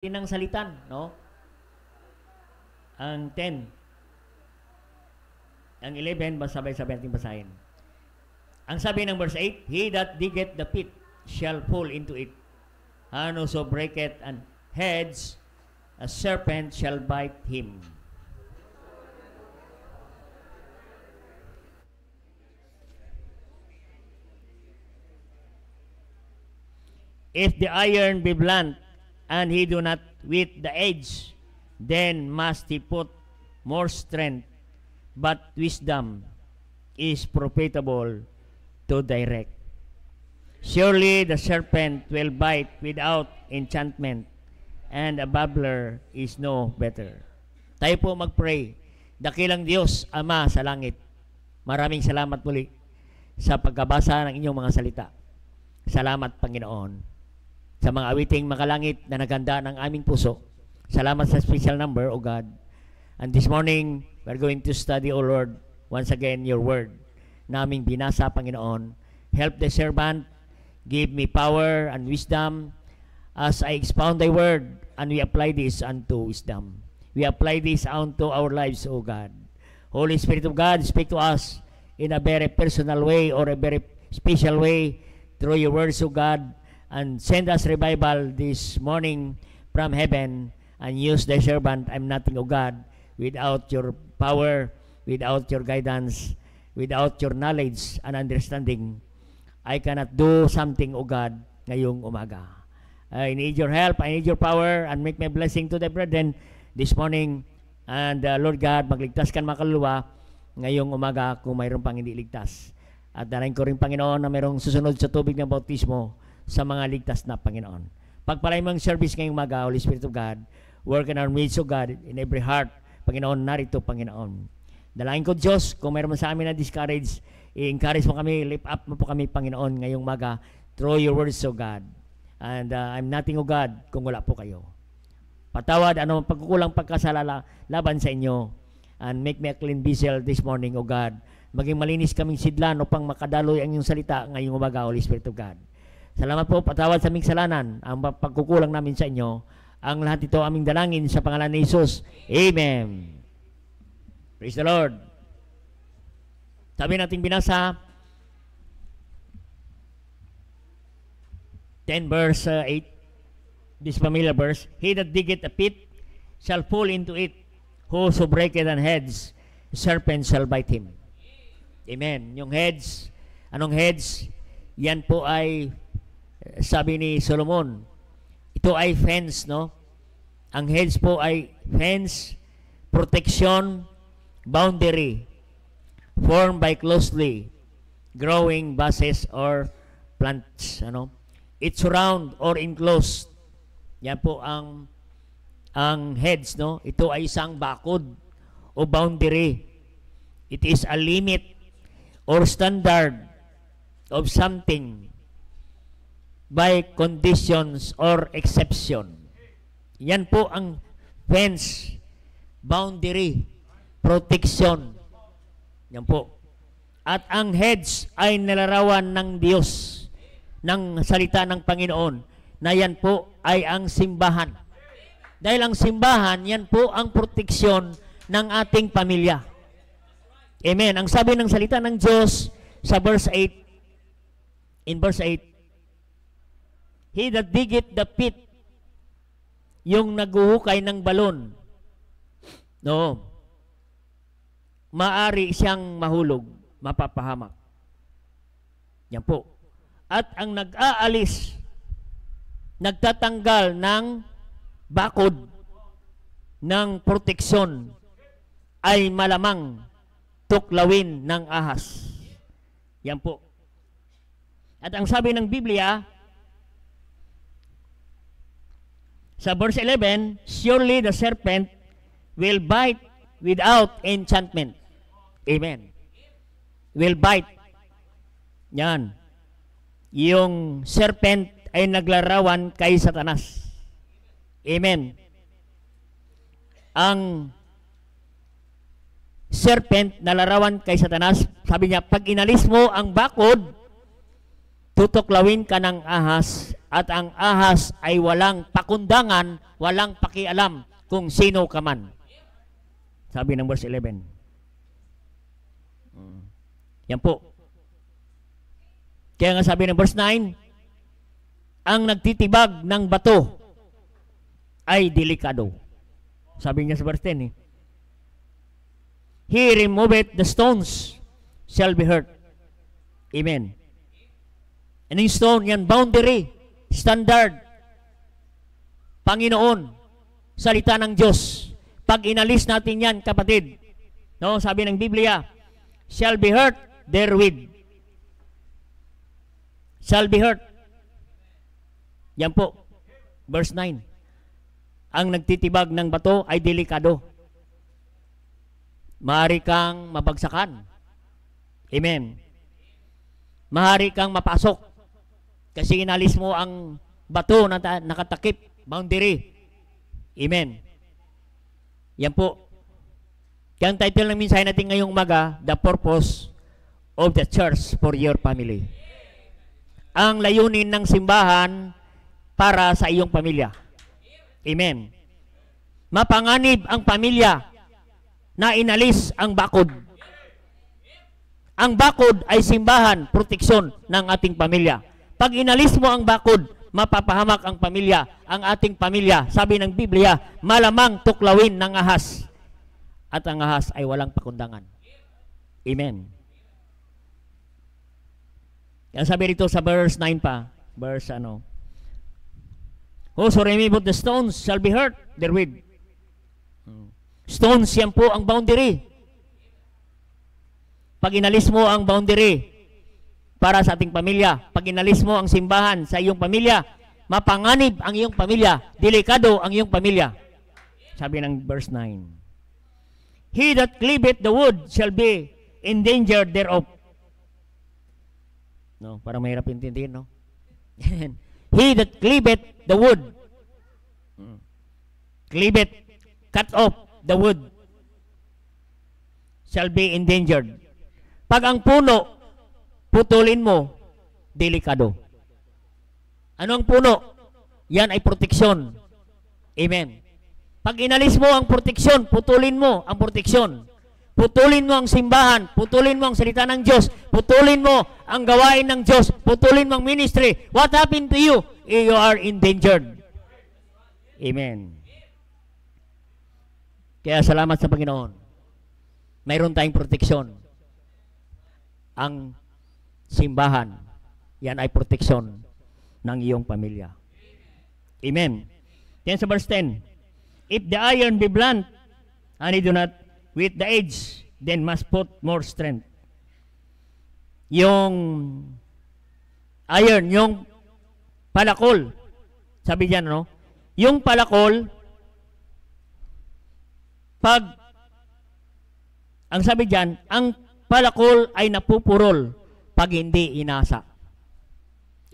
ng salitan, no? Ang 10. Ang 11, sabay-sabay natin basahin. Ang sabi ng verse 8, He that diggeth the pit shall fall into it, and whoso breaketh an hedge, a serpent shall bite him. If the iron be blunt, and he do not with the edge, then must he put more strength, but wisdom is profitable to direct. Surely the serpent will bite without enchantment, and a babbler is no better. Tayo po mag-pray. Dakilang Diyos, Ama sa langit, maraming salamat muli sa pagkabasa ng inyong mga salita. Salamat, Panginoon, sa mga awiting makalangit na naganda ng aming puso. Salamat sa special number, O God. And this morning, we're going to study, O Lord, once again, your word na aming binasa, Panginoon. Help the servant, give me power and wisdom as I expound thy word, and we apply this unto wisdom. We apply this unto our lives, O God. Holy Spirit of God, speak to us in a very personal way or a very special way through your words, O God, and send us revival this morning from heaven, and use thy servant. I'm nothing, O God, without your power, without your guidance, without your knowledge and understanding. I cannot do something, O God, ngayong umaga. I need your help, I need your power, and make my blessing to the brethren this morning. And Lord God, magligtas kan makaluluwa ngayong umaga kung mayroon pang hindi ligtas. At darain ko rin, Panginoon, na mayroong susunod sa tubig ng bautismo sa mga ligtas na, Panginoon. Pagpalay mong service ngayong umaga, Holy Spirit of God, work in our midst, O God, in every heart, Panginoon, narito, Panginoon. Dalangin ko, Diyos, kung mayroon sa amin na discourage, i-encourage mo kami, lift up mo po kami, Panginoon, ngayong umaga, through your words, O God. And I'm nothing, O God, kung wala po kayo. Patawad, anong pagkukulang pagkasala laban sa inyo, and make me a clean vessel this morning, O God. Maging malinis kaming sidlan upang makadaloy ang iyong salita ngayong umaga, Holy Spirit of God. Salamat po, patawad sa aming salanan, ang pagkukulang namin sa inyo. Ang lahat ito aming dalangin sa pangalan ni Jesus. Amen. Praise the Lord. Sabi nating binasa, 10 verse 8, this familiar verse, He that diggeth a pit shall fall into it, whoso breaketh an hedge, serpent shall bite him. Amen. Yung hedge, anong hedge? Yan po ay, sabi ni Solomon, ito ay fence, no? Ang hedge po ay fence, protection, boundary, formed by closely growing bushes or plants, ano? It surround or enclosed. Yan po ang hedge, no? Ito ay isang bakod o boundary. It is a limit or standard of something by conditions or exception. Yan po ang fence, boundary, protection. Yan po. At ang hedge ay nilarawan ng Diyos, ng salita ng Panginoon, na yan po ay ang simbahan. Dahil ang simbahan, yan po ang proteksyon ng ating pamilya. Amen. Ang sabi ng salita ng Diyos sa verse 8, in verse 8, He that diggeth the pit, yung naguhukay ng balon, no, maari siyang mahulog, mapapahamak. Yan po. At ang nag-aalis, nagtatanggal ng bakod ng proteksyon ay malamang tuklawin ng ahas. Yan po. At ang sabi ng Biblia, sa verse 11, surely the serpent will bite without enchantment. Amen. Will bite. Yan. Yung serpent ay naglarawan kay Satanas. Amen. Ang serpent na larawan kay Satanas, sabi niya, pag inalis mo ang bakod, tutuklawin ka ng ahas at ang ahas ay walang pakundangan, walang pakialam kung sino ka man. Sabi ng verse 11. Yan po. Kaya nga sabi ng verse 9, ang nagtitibag ng bato ay delikado. Sabi niya sa verse 10 eh. He removeth the stones shall be hurt. Amen. And yung stone, yan boundary, standard, Panginoon, salita ng Diyos. Pag inalis natin yan, kapatid, no, sabi ng Biblia, shall be hurt therewith. Shall be hurt. Yan po, verse 9. Ang nagtitibag ng bato ay delikado. Maaari kang mabagsakan. Amen. Maaari kang mapasok kasi inalis mo ang bato na nakatakip, boundary. Amen. Yan po. Kaya ang title ng mensahe natin ngayong umaga, The Purpose of the Church for Your Family. Ang layunin ng simbahan para sa iyong pamilya. Amen. Mapanganib ang pamilya na inalis ang bakod. Ang bakod ay simbahan, proteksyon ng ating pamilya. Pag inalis mo ang bakod, mapapahamak ang pamilya, ang ating pamilya. Sabi ng Biblia, malamang tuklawin ng ahas. At ang ahas ay walang pakundangan. Amen. Yan sabi rito sa verse 9 pa, verse Whoso remove the stones shall be hurt therewith. Stones, yan po ang boundary. Pag inalis mo ang boundary para sa ating pamilya, pag inalis mo ang simbahan sa iyong pamilya, mapanganib ang iyong pamilya, delikado ang iyong pamilya. Sabi ng verse 9. He that cleaveth the wood shall be in danger thereof. No, para mahirap intindihin, no? He that cleaveth the wood, cleaveth, cut off the wood, shall be endangered. Pag ang puno, putulin mo, delikado. Ano ang puno? Yan ay proteksyon. Amen. Pag inalis mo ang proteksyon, putulin mo ang proteksyon. Putulin mo ang simbahan, putulin mo ang salita ng Diyos, putulin mo ang gawain ng Diyos, putulin mo ang ministry. What happened to you? You are endangered. Amen. Kaya salamat sa Panginoon. Mayroon tayong proteksyon. Ang simbahan, yan ay proteksyon ng iyong pamilya. Amen. Yan sa verse 10. If the iron be blunt, and it do not with the edge, then must put more strength. Yung iron, yung palakol, sabi diyan, no? Yung palakol, pag, ang sabi diyan, ang palakol ay napupurol pag hindi inasa.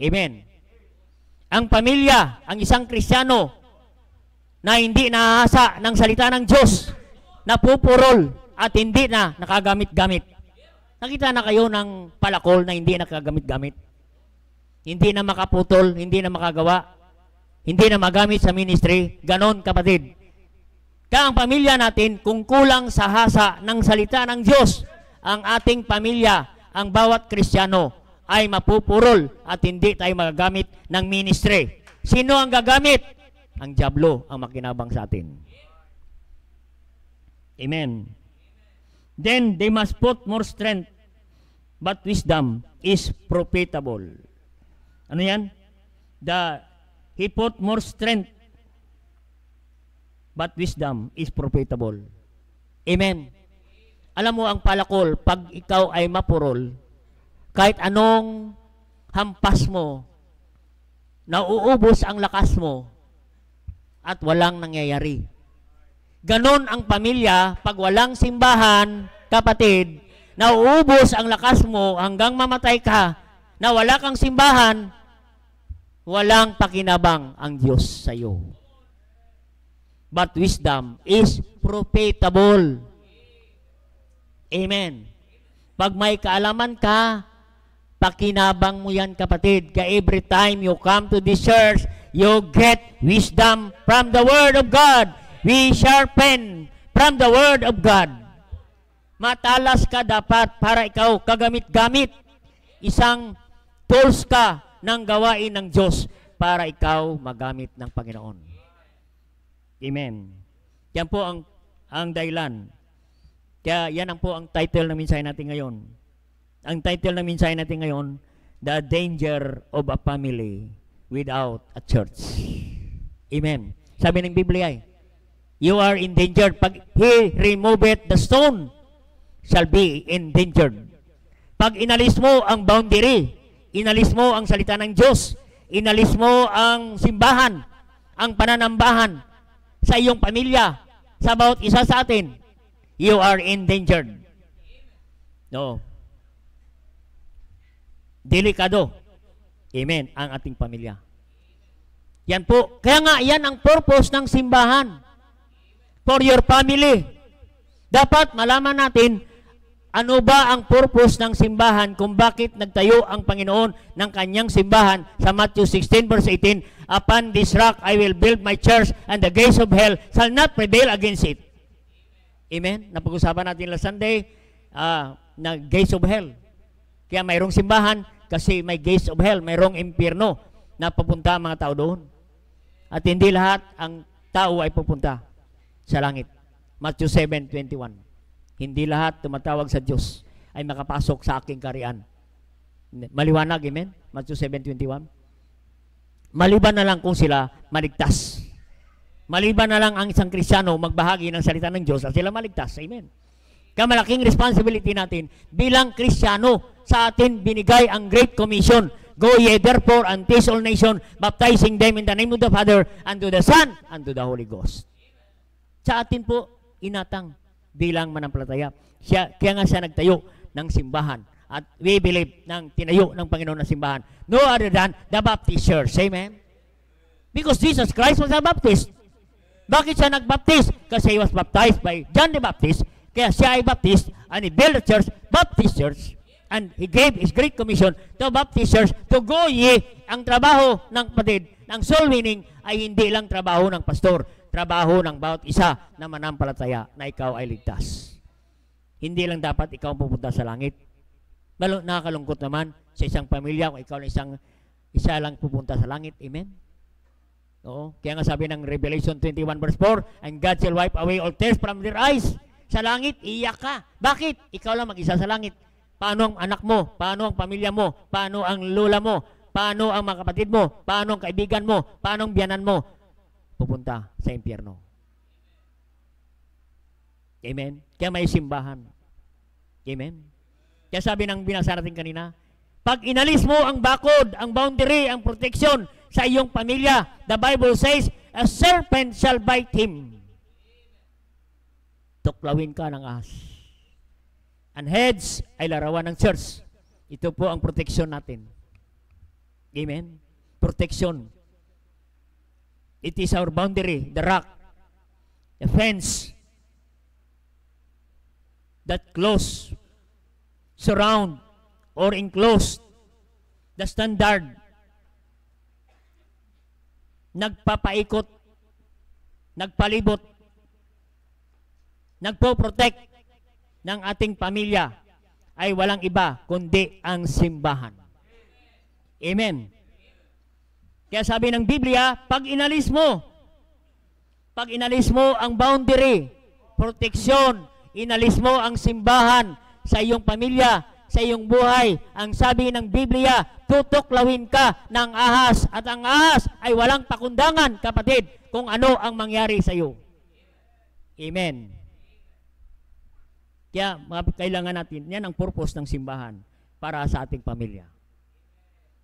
Amen. Ang pamilya, ang isang Kristiyano na hindi naasa ng salita ng Diyos, napupurol at hindi na nakagamit-gamit. Nakita na kayo ng palakol na hindi nakagamit-gamit? Hindi na makaputol, hindi na makagawa, hindi na magamit sa ministry. Ganon, kapatid. Kaya ang pamilya natin, kung kulang sa hasa ng salita ng Diyos, ang ating pamilya, ang bawat Kristiyano, ay mapupurol at hindi tayo magagamit ng ministry. Sino ang gagamit? Ang dyablo ang makinabang sa atin. Amen. Then they must put more strength, but wisdom is profitable. Ano yan? He put more strength, but wisdom is profitable. Amen. Alam mo ang palakol, pag ikaw ay mapurol, kahit anong hampas mo, nauubos ang lakas mo, at walang nangyayari. Ganon ang pamilya, pag walang simbahan, kapatid, nauubos ang lakas mo hanggang mamatay ka, na wala kang simbahan, walang pakinabang ang Diyos sa iyo. But wisdom is profitable. Amen. Pag may kaalaman ka, Pakinabang mo yan, kapatid. Kaya every time you come to this church, you get wisdom from the Word of God. We sharpen from the Word of God. Matalas ka dapat para ikaw kagamit-gamit. Isang tools ka ng gawain ng Diyos para ikaw magamit ng Panginoon. Amen. Yan po ang dahilan. Kaya yan ang po ang title ng mensahe natin ngayon. Ang title ng mensahe natin ngayon, The Danger of a Family Without a Church. Amen. Sabi ng Biblia, you are endangered. Pag He removeth the stone, shall be endangered. Pag inalis mo ang boundary, inalis mo ang salita ng Diyos, inalis mo ang simbahan, ang pananambahan sa iyong pamilya, sa bawat isa sa atin, you are endangered. No. Delikado. Amen. Ang ating pamilya. Yan po. Kaya nga, yan ang purpose ng simbahan. For your family. Dapat malaman natin ano ba ang purpose ng simbahan kung bakit nagtayo ang Panginoon ng kanyang simbahan sa Matthew 16 verse 18, upon this rock I will build my church and the gates of hell shall not prevail against it. Amen? Napag-usapan natin last Sunday na gates of hell. Kaya mayroong simbahan kasi may gates of hell, mayroong impyerno na pupunta ang mga tao doon. At hindi lahat ang tao ay pupunta sa langit. Matthew 7:21. Hindi lahat tumatawag sa Diyos ay makapasok sa aking kaharian. Maliwanag, amen? Matthew 7:21. Maliban na lang kung sila maligtas. Maliban na lang ang isang Kristiyano magbahagi ng salita ng Diyos at sila maligtas. Amen. Kaya malaking responsibility natin bilang Kristiyano, sa atin binigay ang Great Commission. Go ye therefore and teach all nations, baptizing them in the name of the Father, and to the Son, and to the Holy Ghost. Sa atin po, inatang bilang manampalataya. Kaya nga siya nagtayo ng simbahan. At we believe ng tinayo ng Panginoon na simbahan. No other than the Baptist Church. Amen? Because Jesus Christ was a Baptist. Bakit siya nagbaptist? Kasi he was baptized by John the Baptist. Kaya siya ay Baptist, and he built a church, Baptist Church. And he gave his great commission to Baptist Church to go ye. Ang trabaho ng kapatid, ng soul winning, ay hindi lang trabaho ng pastor, trabaho ng bawat isa na manampalataya na ikaw ay ligtas. Hindi lang dapat ikaw pupunta sa langit. Nakakalungkot naman sa isang pamilya kung ikaw na isa lang pupunta sa langit. Amen? Oo. Kaya nga sabi ng Revelation 21 verse 4, and God shall wipe away all tears from their eyes. Sa langit, iyak ka. Bakit? Ikaw lang mag-isa sa langit. Paano ang anak mo? Paano ang pamilya mo? Paano ang lola mo? Paano ang mga kapatid mo? Paano ang kaibigan mo? Paano ang biyanan mo? Pupunta sa impyerno. Amen? Kaya may simbahan. Amen? Kaya sabi ng binasa natin kanina, pag inalis mo ang bakod, ang boundary, ang protection sa iyong pamilya, the Bible says, a serpent shall bite him. Tuklawin ka ng ahas. And heads ay larawan ng church. Ito po ang protection natin. Amen? Protection. It is our boundary, the rock, the fence that close, surround, or enclose the standard. Nagpapaikot, nagpalibot, nagpo-protect ng ating pamilya ay walang iba kundi ang simbahan. Amen. Kaya sabi ng Biblia, pag inalis mo ang boundary, proteksyon, inalis mo ang simbahan sa iyong pamilya, sa iyong buhay, ang sabi ng Biblia, tutuklawin ka ng ahas at ang ahas ay walang pakundangan, kapatid, kung ano ang mangyari sa iyo. Amen. Kaya kailangan natin, yan ang purpose ng simbahan para sa ating pamilya.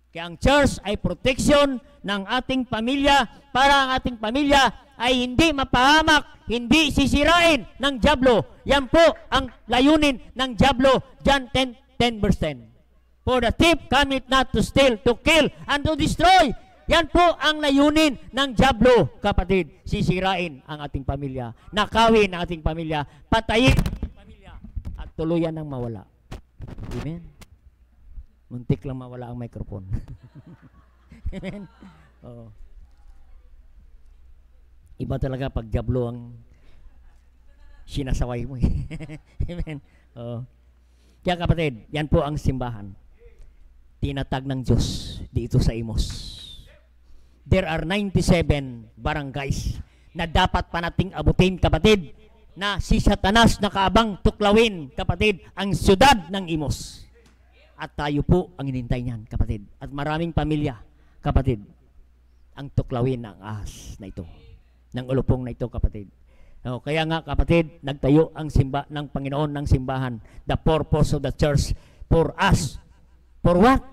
Kaya ang church ay protection ng ating pamilya para ang ating pamilya ay hindi mapahamak, hindi sisirain ng dyablo. Yan po ang layunin ng dyablo, John 10 verse 10. For the thief cometh not to steal, to kill, and to destroy. Yan po ang layunin ng dyablo, kapatid. Sisirain ang ating pamilya, nakawin ang ating pamilya, patayin tuluyan ng mawala. Amen? Muntik lang mawala ang microphone. Amen? Oo. Iba talaga pag diablo ang sinasaway mo. Amen? Oo. Kaya kapatid, yan po ang simbahan. Tinatag ng Diyos dito sa Imos. There are 97 barangays na dapat pa nating abutin, kapatid, na si Satanas nakaabang tuklawin, kapatid, ang syudad ng Imos. At tayo po ang inintay niyan, kapatid. At maraming pamilya, kapatid, ang tuklawin ng ahas na ito, ng ulupong na ito, kapatid. No, kaya nga, kapatid, nagtayo ang simba ng Panginoon ng simbahan. The purpose of the church for us. For what?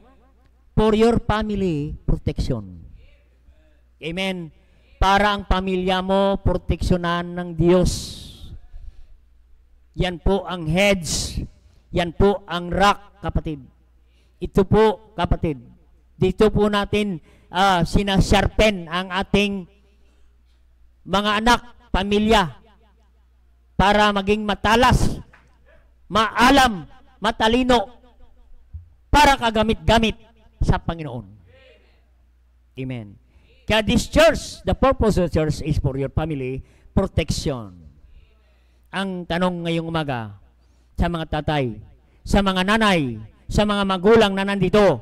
For your family protection. Amen. Para ang pamilya mo proteksyonan ng Diyos. Yan po ang heads. Yan po ang rock, kapatid. Ito po, kapatid. Dito po natin sinasharpen ang ating mga anak, pamilya, para maging matalas, maalam, matalino, para kagamit-gamit sa Panginoon. Amen. Kaya this church, the purpose of the church is for your family protection. Ang tanong ngayong umaga sa mga tatay, sa mga nanay, sa mga magulang na nandito,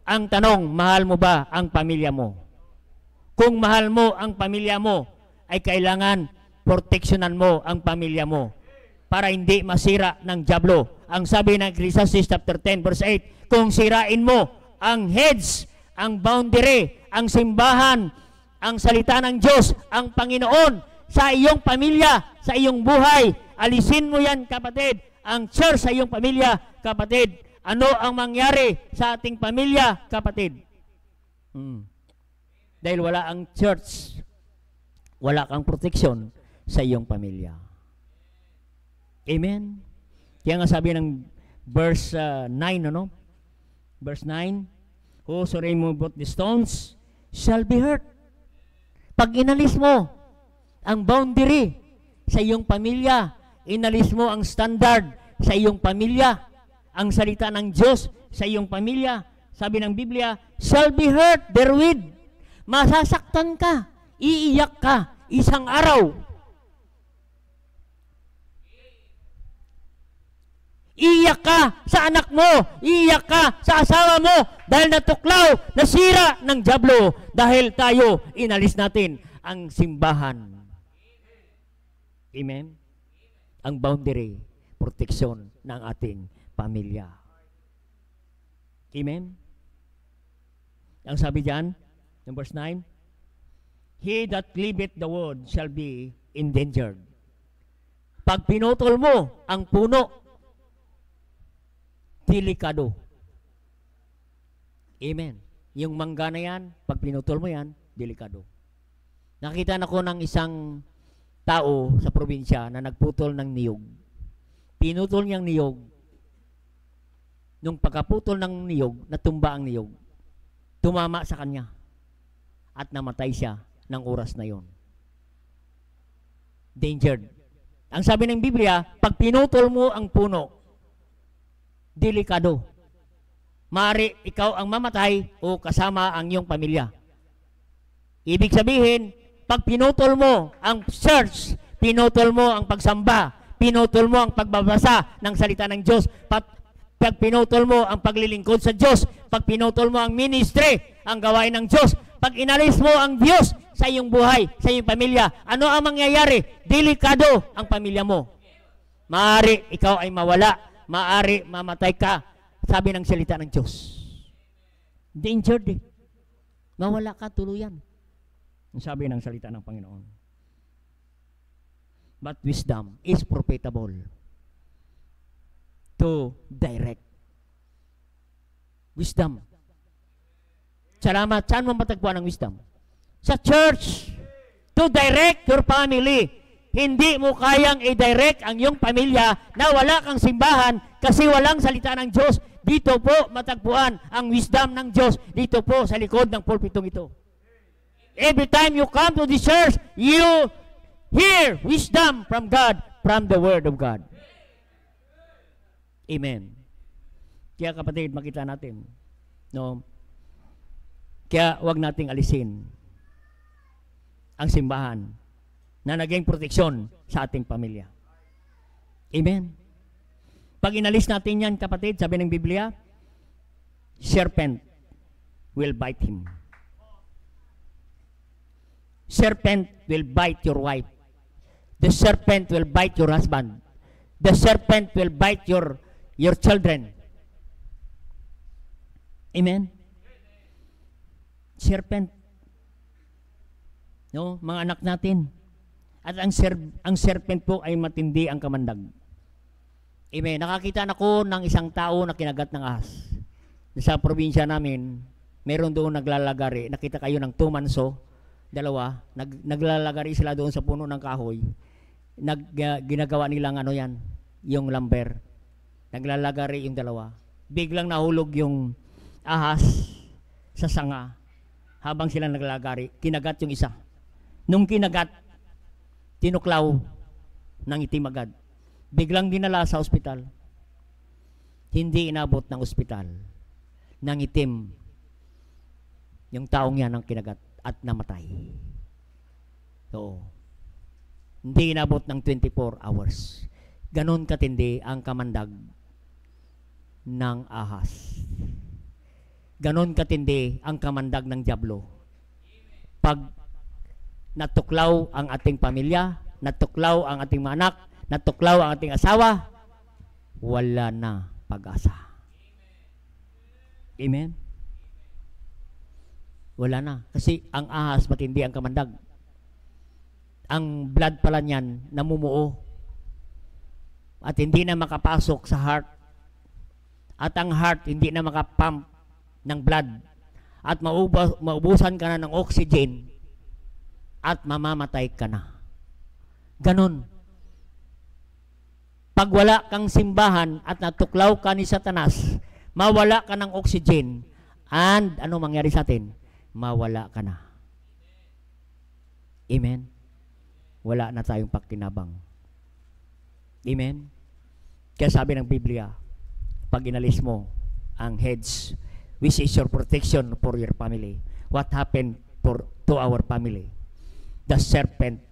ang tanong, mahal mo ba ang pamilya mo? Kung mahal mo ang pamilya mo, ay kailangan proteksyonan mo ang pamilya mo para hindi masira ng diablo. Ang sabi ng Ecclesiastes chapter 10 verse 8, kung sirain mo ang heads, ang boundary, ang simbahan, ang salita ng Diyos, ang Panginoon sa iyong pamilya, sa iyong buhay, alisin mo yan, kapatid. Ang church sa iyong pamilya, kapatid. Ano ang mangyari sa ating pamilya, kapatid? Dahil wala ang church, wala kang proteksyon sa iyong pamilya. Amen? Kaya nga sabi ng verse 9, ano? Verse 9, whoso remove the stones shall be hurt. Pag inalis mo ang boundary sa iyong pamilya, inalis mo ang standard sa iyong pamilya, ang salita ng Diyos sa iyong pamilya, sabi ng Biblia, shall be hurt therewith. Masasaktan ka, iiyak ka isang araw. Iiyak ka sa anak mo, iiyak ka sa asawa mo dahil natuklaw, nasira ng diablo dahil tayo inalis natin ang simbahan. Amen? Ang boundary, proteksyon ng ating pamilya. Amen? Ang sabi diyan, in verse 9, he that leaveth the wood shall be endangered. Pag pinutol mo ang puno, delikado. Amen. Yung mangga na yan, pag pinutol mo yan, delikado. Nakita na ko ng isang tao sa probinsya na nagputol ng niyog. Pinutol niyang niyog. Nung pagkaputol ng niyog, natumba ang niyog. Tumama sa kanya. At namatay siya ng oras na yon. Dangered. Ang sabi ng Biblia, pag pinutol mo ang puno, delikado. Maaari ikaw ang mamatay o kasama ang iyong pamilya. Ibig sabihin, pag pinutol mo ang church, pinutol mo ang pagsamba, pinutol mo ang pagbabasa ng salita ng Diyos, pag pinutol mo ang paglilingkod sa Diyos, pag pinutol mo ang ministry, ang gawain ng Diyos, pag inalis mo ang Diyos sa iyong buhay, sa iyong pamilya, ano ang mangyayari? Delikado ang pamilya mo. Maaari ikaw ay mawala, maaari mamatay ka, sabi ng salita ng Diyos. Danger eh. Mawala ka tuluyan. Sabi ng salita ng Panginoon. But wisdom is profitable to direct. Wisdom. Salamat. Saan mo matagpuan ang wisdom? Sa church. To direct your family. Hindi mo kayang i-direct ang iyong pamilya na wala kang simbahan kasi walang salita ng Diyos. Dito po matagpuan ang wisdom ng Diyos. Dito po sa likod ng pulpitong ito. Every time you come to the church, you hear wisdom from God, from the Word of God. Amen. Kaya kapatid, makita natin, no? Kaya wag nating alisin ang simbahan na naging proteksyon sa ating pamilya. Amen. Pag inalis natin yan, kapatid, sabi ng Biblia, serpent will bite him. Serpent will bite your wife. The serpent will bite your husband. The serpent will bite your children. Amen? Serpent. No, mga anak natin. At ang serpent po ay matindi ang kamandag. Amen. Nakakita na ko ng isang tao na kinagat ng ahas. Sa probinsya namin, meron doon naglalagari. Nakita kayo ng tumanso, dalawa, naglalagari sila doon sa puno ng kahoy. Ginagawa nilang ano yan, yung lumber. Naglalagari yung dalawa. Biglang nahulog yung ahas sa sanga habang sila naglalagari. Kinagat yung isa. Nung kinagat, tinuklaw ng itim agad. Biglang dinala sa ospital. Hindi inabot ng ospital. Ng itim yung taong yan ang kinagat at namatay. So, hindi inabot ng 24 hours. Ganon katindi ang kamandag ng ahas. Ganon katindi ang kamandag ng dyablo. Pag natuklaw ang ating pamilya, natuklaw ang ating mga anak, natuklaw ang ating asawa, wala na pag-asa. Amen? Wala na. Kasi ang ahas matindi ang kamandag. Ang blood pala niyan namumuo. At hindi na makapasok sa heart. At ang heart hindi na makapump ng blood. At maubusan ka na ng oxygen. At mamamatay ka na. Ganon. Pag wala kang simbahan at natuklaw ka ni Satanas, mawala ka ng oxygen, and ano mangyari sa atin? Mawala ka na. Amen? Wala na tayong pakinabang. Amen? Kaya sabi ng Biblia, pag inalis mo ang hedge, which is your protection for your family, what happened to our family? The serpent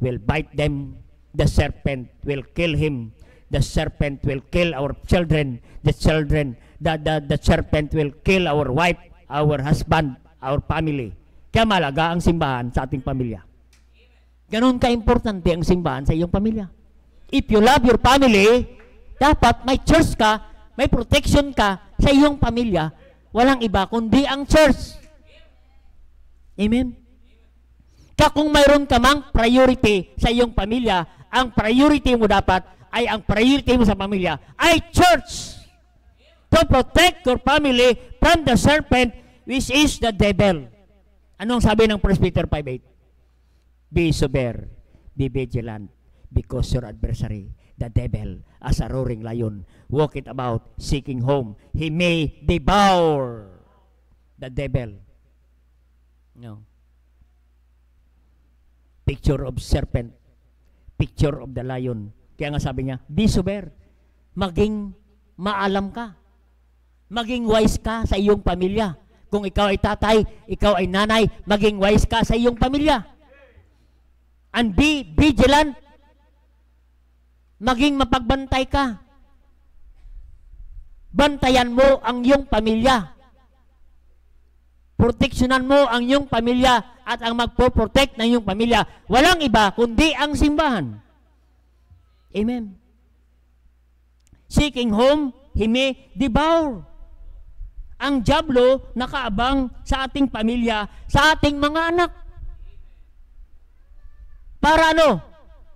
will bite them. The serpent will kill him. The serpent will kill our children. The serpent will kill our wife, our husband, our family. Kaya malaga ang simbahan sa ating pamilya. Ganon ka-importante ang simbahan sa iyong pamilya. If you love your family, dapat may church ka, may protection ka sa iyong pamilya. Walang iba kundi ang church. Amen? Kaya kung mayroon ka mang priority sa iyong pamilya, ang priority mo dapat ay ang priority mo sa pamilya ay church. To protect your family from the serpent which is the devil. Anong sabi ng 1 Peter 5:8? Be sober, be vigilant, because your adversary, the devil, as a roaring lion, walketh about, seeking whom he may devour. The devil. No. Picture of serpent. Picture of the lion. Kaya nga sabi niya, be sober. Maging maalam ka. Maging wise ka sa iyong pamilya. Kung ikaw ay tatay, ikaw ay nanay, maging wise ka sa iyong pamilya. And be vigilant. Maging mapagbantay ka. Bantayan mo ang iyong pamilya. Proteksyonan mo ang iyong pamilya at ang magpo-protect ng iyong pamilya. Walang iba kundi ang simbahan. Amen. Seeking whom he may devour. Ang dyablo nakaabang sa ating pamilya, sa ating mga anak. Para ano?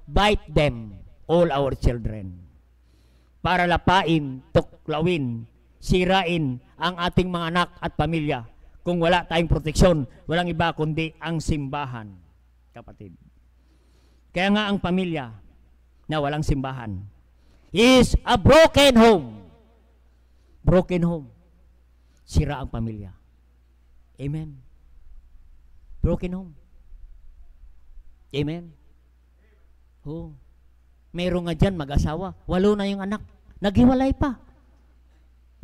Bite them, all our children. Para lapain, tuklawin, sirain ang ating mga anak at pamilya. Kung wala tayong proteksyon, walang iba kundi ang simbahan, kapatid. Kaya nga ang pamilya na walang simbahan is a broken home. Broken home. Sira ang pamilya. Amen. Broken home. Amen. Oh. Meron nga dyan mag-asawa. 8 na yung anak. Naghiwalay pa.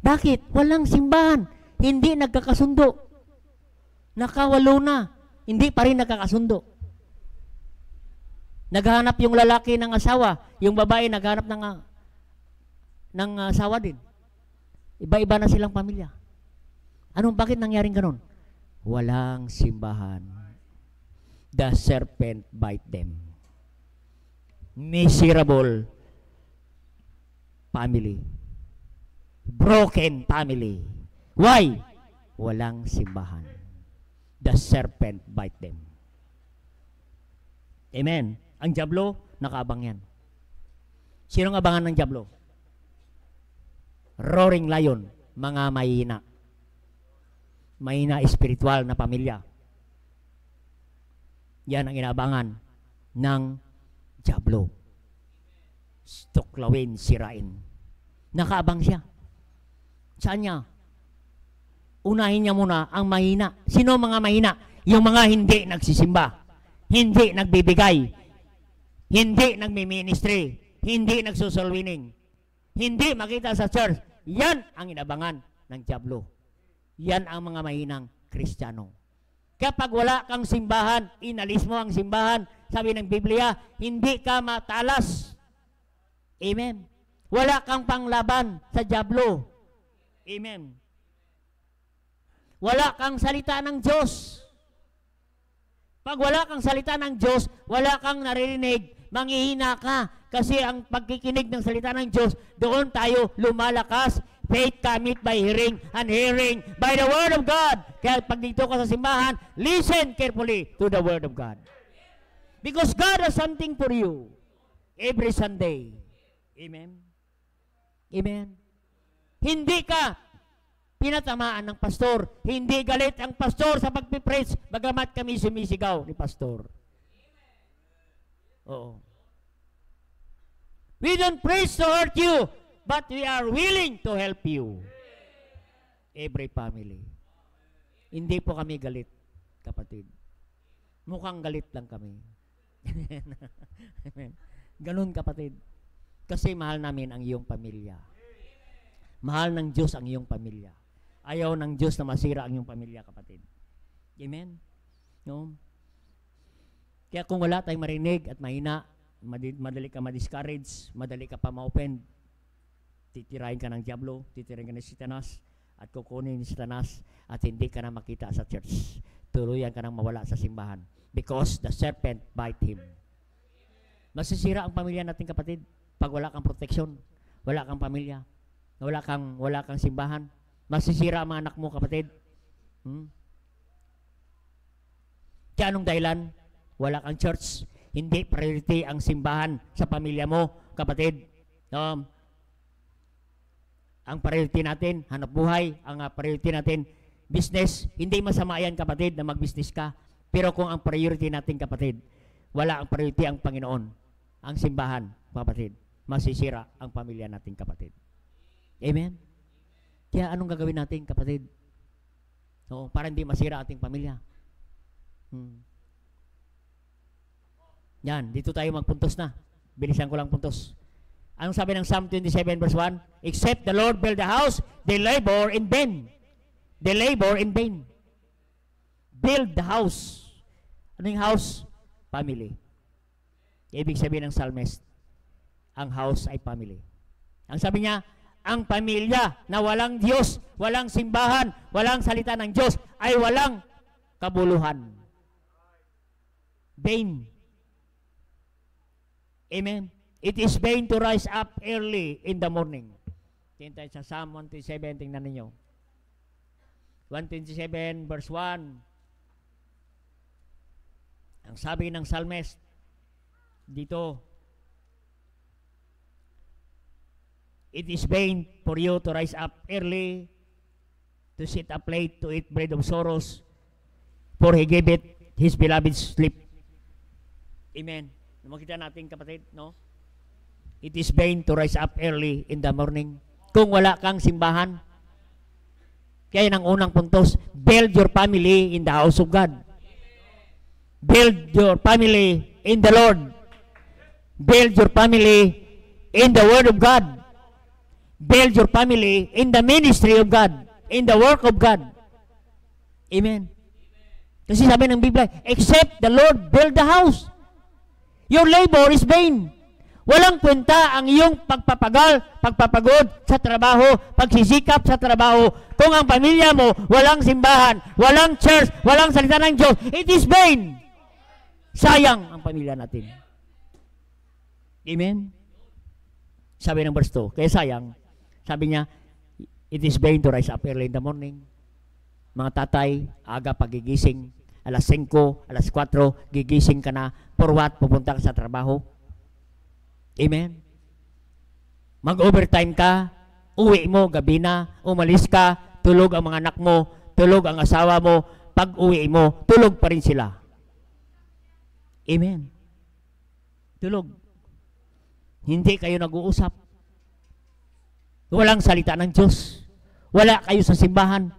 Bakit? Walang simbahan. Hindi nagkakasundo. Nakawalo na. Hindi pa rin nagkakasundo. Naghahanap yung lalaki ng asawa, yung babae naghahanap ng asawa din. Iba-iba na silang pamilya. Bakit nangyaring ganun? Walang simbahan. The serpent bite them. Miserable family. Broken family. Why? Walang simbahan. The serpent bite them. Amen. Ang dyablo, nakaabang yan. Sino ang abangan ng dyablo? Roaring lion, mga mahina. Mahina espiritual na pamilya. Yan ang inabangan ng dyablo. Tuklawin, sirain. Nakaabang siya. Saan niya? Unahin niya muna ang mahina. Sino mga mahina? Yung mga hindi nagsisimba, hindi nagbibigay, hindi nagmi-ministry, hindi nagsusulwining, hindi makita sa church. Yan ang inabangan ng dyablo. Yan ang mga mahinang Kristiyano. Kapag wala kang simbahan, inalis mo ang simbahan, sabi ng Biblia, hindi ka matalas. Amen. Wala kang panglaban sa dyablo. Amen. Wala kang salita ng Diyos. Pag wala kang salita ng Diyos, wala kang naririnig, manghihina ka. Kasi ang pagkikinig ng salita ng Diyos, doon tayo lumalakas. Faith cometh by hearing, and hearing by the Word of God. Kaya pag dito ka sa simbahan, listen carefully to the Word of God. Because God has something for you every Sunday. Amen? Amen? Hindi ka pinatamaan ng pastor. Hindi galit ang pastor sa pagpipreach, bagamat kami sumisigaw ni pastor. Oo. We don't preach to hurt you, but we are willing to help you. Every family. Hindi po kami galit, kapatid. Mukhang galit lang kami. Ganun, kapatid. Kasi mahal namin ang iyong pamilya. Mahal ng Diyos ang iyong pamilya. Ayaw ng Diyos na masira ang iyong pamilya, kapatid. Amen? No? Kaya kung wala tayong marinig at mahina, madali ka ma-discourage, madali ka pa ma-open, titirahin ka ng dyablo, titirahin ka ng Satanas, at kukunin ni Satanas, at hindi ka na makita sa church. Tuluyan ka nang mawala sa simbahan. Because the serpent bite him. Masisira ang pamilya natin, kapatid, pag wala kang proteksyon, wala kang pamilya, wala kang simbahan. Masisira ang mga anak mo, kapatid. Kaya anong dahilan? Wala kang church. Hindi priority ang simbahan sa pamilya mo, kapatid. Ang priority natin, hanap buhay. Ang priority natin, business. Hindi masama yan, kapatid, na mag-business ka. Pero kung ang priority natin, kapatid, wala ang priority ang Panginoon, ang simbahan, kapatid, masisira ang pamilya natin, kapatid. Amen? Kaya anong gagawin natin, kapatid? Para hindi masira ating pamilya. Yan, dito tayo magpuntos na. Bilisan ko lang puntos. Anong sabi ng Psalm 27 verse 1? Except the Lord build the house, they labor in vain. They labor in vain. Build the house. Ano yung house? Family. Ibig sabihin ng psalmist, ang house ay family. Ang sabi niya, ang pamilya na walang Diyos, walang simbahan, walang salita ng Diyos, ay walang kabuluhan. Vain. Amen. It is vain to rise up early in the morning. Tingnan tayo sa Psalm 127, tingnan ninyo. 127 verse 1. Ang sabi ng psalmist dito, it is vain for you to rise up early, to sit up late, to eat bread of sorrows, for He gave it His beloved sleep. Amen. Makita natin, kapatid, no? It is vain to rise up early in the morning. Kung wala kang simbahan. Kaya ng unang puntos, build your family in the house of God. Build your family in the Lord. Build your family in the Word of God. build your family in the ministry of God, in the work of God. Amen. Kasi sabi ng Biblia, except the Lord build the house, your labor is vain. Walang kwenta ang iyong pagpapagod sa trabaho, pagsisikap sa trabaho. Kung ang pamilya mo, walang simbahan, walang church, walang salita ng Diyos, it is vain. Sayang ang pamilya natin. Amen? Sabi ng verse 2, kaya sayang, sabi niya, it is vain to rise up early in the morning. Mga tatay, aga pagigising, alas 5, alas 4, gigising ka na, for what? Pupunta ka sa trabaho. Amen? Mag-overtime ka, uwi mo, gabi na, umalis ka, tulog ang mga anak mo, tulog ang asawa mo, pag uwi mo, tulog pa rin sila. Amen? Tulog. Hindi kayo nag-uusap. Walang salita ng Diyos. Wala kayo sa simbahan.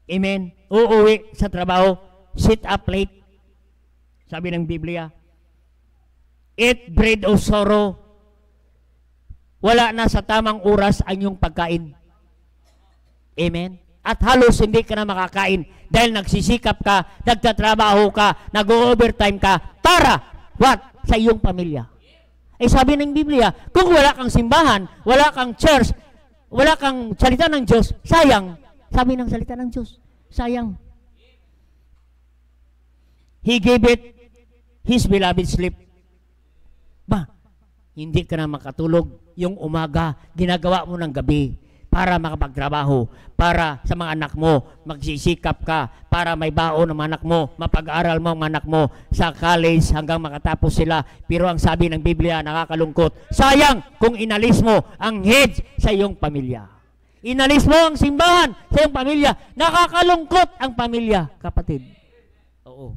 Amen? Uuwi sa trabaho, sit up late. Sabi ng Biblia, eat bread of sorrow. Wala na sa tamang oras ang iyong pagkain. Amen? At halos hindi ka na makakain dahil nagsisikap ka, nagtatrabaho ka, nag-overtime ka, para what? Sa iyong pamilya. Eh sabi ng Biblia, kung wala kang simbahan, wala kang church, wala kang salita ng Diyos, sayang. Sabi ng salita ng Diyos, sayang. He gave it His beloved sleep. Ba, hindi ka na makatulog. Yung umaga, ginagawa mo ng gabi para makapagtrabaho, para sa mga anak mo, magsisikap ka, para may baon ng mga anak mo, mapag-aral mo ang mga anak mo sa college hanggang makatapos sila. Pero ang sabi ng Biblia, nakakalungkot, sayang kung inalis mo ang hedge sa iyong pamilya. Inalis mo ang simbahan sa iyong pamilya, nakakalungkot ang pamilya, kapatid. Oo.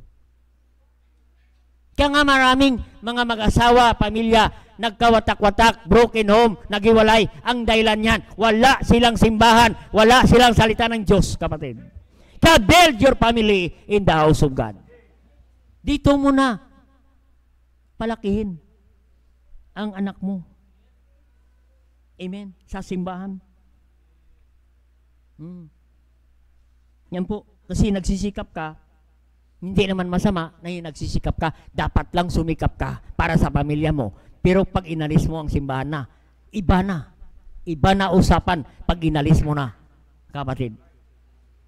Kaya nga maraming mga mag-asawa, pamilya, nagkawatak-watak, broken home, nagiwalay. Ang dahilan niyan, wala silang simbahan, wala silang salita ng Diyos, kapatid. Kaya build your family in the house of God. Dito mo na palakihin ang anak mo. Amen? Sa simbahan. Yan po, kasi nagsisikap ka, hindi naman masama na yung nagsisikap ka, dapat lang sumikap ka para sa pamilya mo. Pero pag inalis mo ang simbahan na, iba na. Iba na usapan pag inalis mo na, kapatid.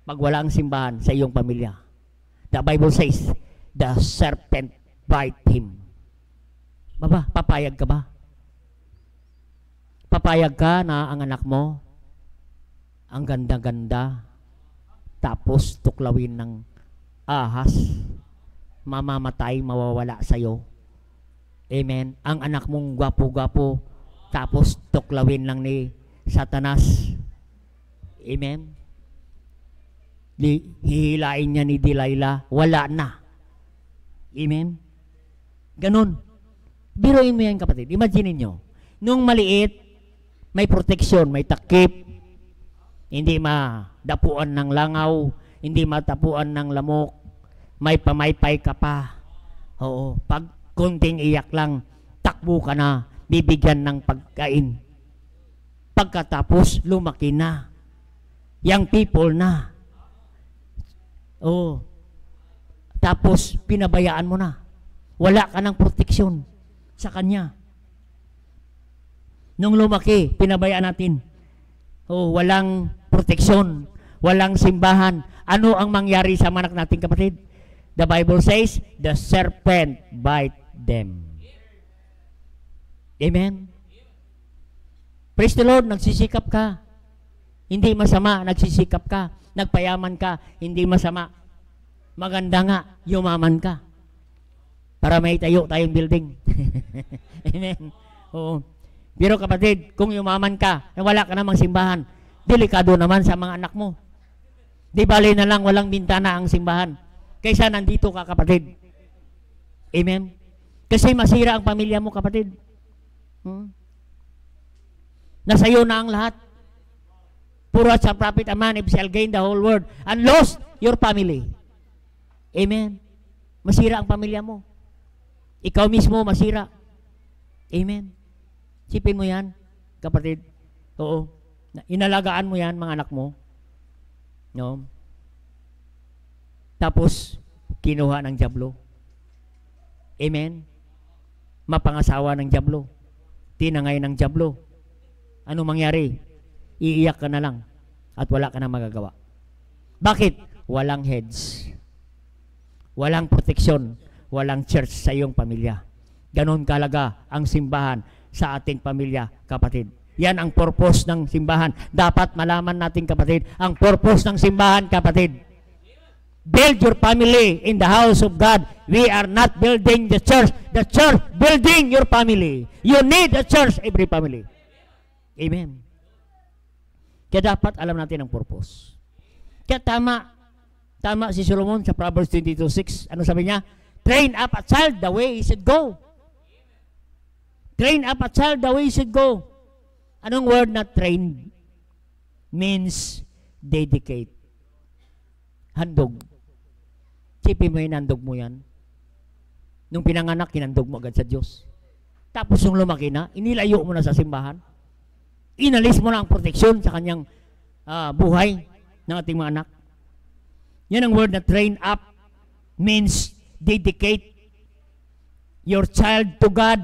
Pag wala ang simbahan sa iyong pamilya. The Bible says, the serpent bite him. Baba, papayag ka ba? Papayag ka na ang anak mo, ang ganda-ganda, tapos tuklawin ng ahas, mamamatay, mawawala sa'yo. Amen. Ang anak mong gwapo-gwapo, tapos tuklawin lang ni Satanas. Amen. Hihilain niya ni Delilah, wala na. Amen. Ganon. Biruin mo yan, kapatid. Imagine nyo, nung maliit, may protection, may takip, hindi madapuan ng langaw, hindi matapuan ng lamok, may pamaypay ka pa. Oo, pag kunting iyak lang, takbo ka na, bibigyan ng pagkain. Pagkatapos, lumaki na. Young people na. Oo. Tapos, pinabayaan mo na. Wala ka ng proteksyon sa kanya. Nung lumaki, pinabayaan natin. Oo, walang proteksyon, walang simbahan. Ano ang mangyari sa anak natin, kapatid? The Bible says, the serpent bite them. Amen? Praise the Lord, nagsisikap ka. Hindi masama, nagsisikap ka. Nagpayaman ka, hindi masama. Maganda nga, yumaman ka. Para may tayo tayong building. Amen? Oo. Pero kapatid, kung yumaman ka, wala ka namang simbahan, delikado naman sa mga anak mo. Di bali na lang walang bintana ang simbahan. Kaysa nandito ka, kapatid. Amen? Kasi masira ang pamilya mo, kapatid. Nasa iyo na ang lahat. Puro sa profit a man if shall gain the whole world and lost your family. Amen? Masira ang pamilya mo. Ikaw mismo masira. Amen? Sipin mo yan, kapatid. Oo. Inalagaan mo yan, mga anak mo. No? Tapos, kinuha ng dyablo. Amen? Mapangasawa ng dyablo. Tinangay ng dyablo. Ano mangyari? Iiyak ka na lang at wala ka na magagawa. Bakit? Walang heads. Walang proteksyon. Walang church sa iyong pamilya. Ganon kalaga ang simbahan sa ating pamilya, kapatid. Yan ang purpose ng simbahan. Dapat malaman natin, kapatid, ang purpose ng simbahan, kapatid. Build your family in the house of God. We are not building the church. The church building your family. You need a church, every family. Amen. Kaya dapat alam natin ang purpose. Kaya tama si Solomon sa Proverbs 22:6. Ano sabi niya? Train up a child the way he should go. Train up a child the way he should go. Anong word na train? Means dedicate. Handog. Sipin mo, hinandog mo yan. Nung pinanganak, hinandog mo agad sa Diyos. Tapos nung lumaki na, inilayo mo na sa simbahan. Inalis mo na ang proteksyon sa kanyang buhay ng ating mga anak. Yan ang word na train up. Means dedicate your child to God.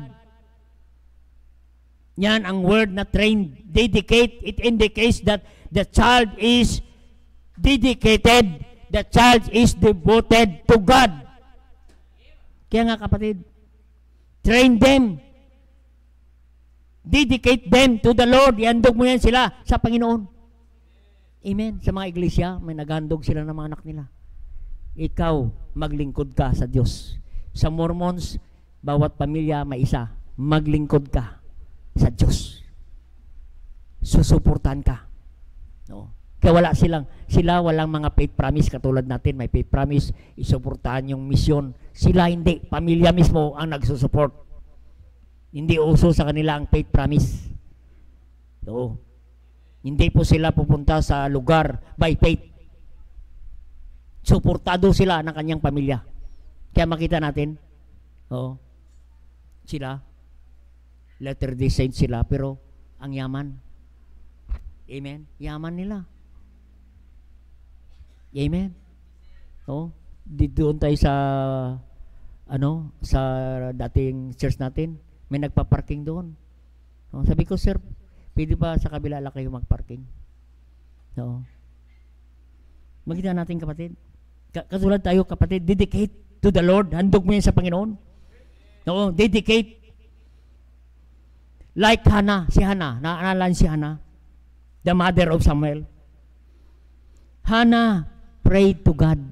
Yan ang word na train. Dedicate. It indicates that the child is dedicated. The child is devoted to God. Kaya nga, kapatid, train them. Dedicate them to the Lord. Ihandog mo yan sila sa Panginoon. Amen. Sa mga iglesia, may naghandog sila ng mga anak nila. Ikaw, maglingkod ka sa Diyos. Sa Mormons, bawat pamilya may isa. Maglingkod ka sa Diyos. Susuportahan ka. No? Kaya sila walang mga faith promise katulad natin. May faith promise, isuportahan yung misyon. Sila hindi. Pamilya mismo ang nagsusupport. Hindi uso sa kanila ang faith promise. So, hindi po sila pupunta sa lugar by faith. Suportado sila ng kanyang pamilya. Kaya makita natin, sila, Latter-day Saints sila, pero ang yaman. Amen? Yaman nila. Amen? Doon tayo sa sa dating church natin, may nagpa-parking doon. Sabi ko, sir, pwede ba sa kabila lang kayo mag-parking? Makita natin, kapatid. Katulad tayo, kapatid, dedicate to the Lord. Handog mo yan sa Panginoon. Dedicate. Like Hannah, si Hannah, naaalala si Hannah, the mother of Samuel. Hannah prayed to God.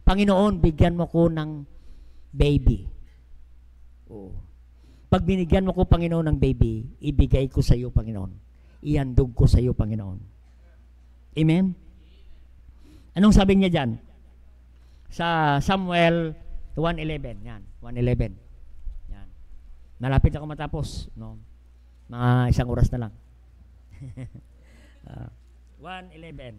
Panginoon, bigyan mo ko ng baby. Pag binigyan mo ko, Panginoon, ng baby, ibigay ko sa iyo, Panginoon. Ihandog ko sa iyo, Panginoon. Amen? Anong sabi niya dyan? Sa Samuel 1:11. Yan, 1:11. Yan. Malapit ako matapos. Mga isang oras na lang. 1:11.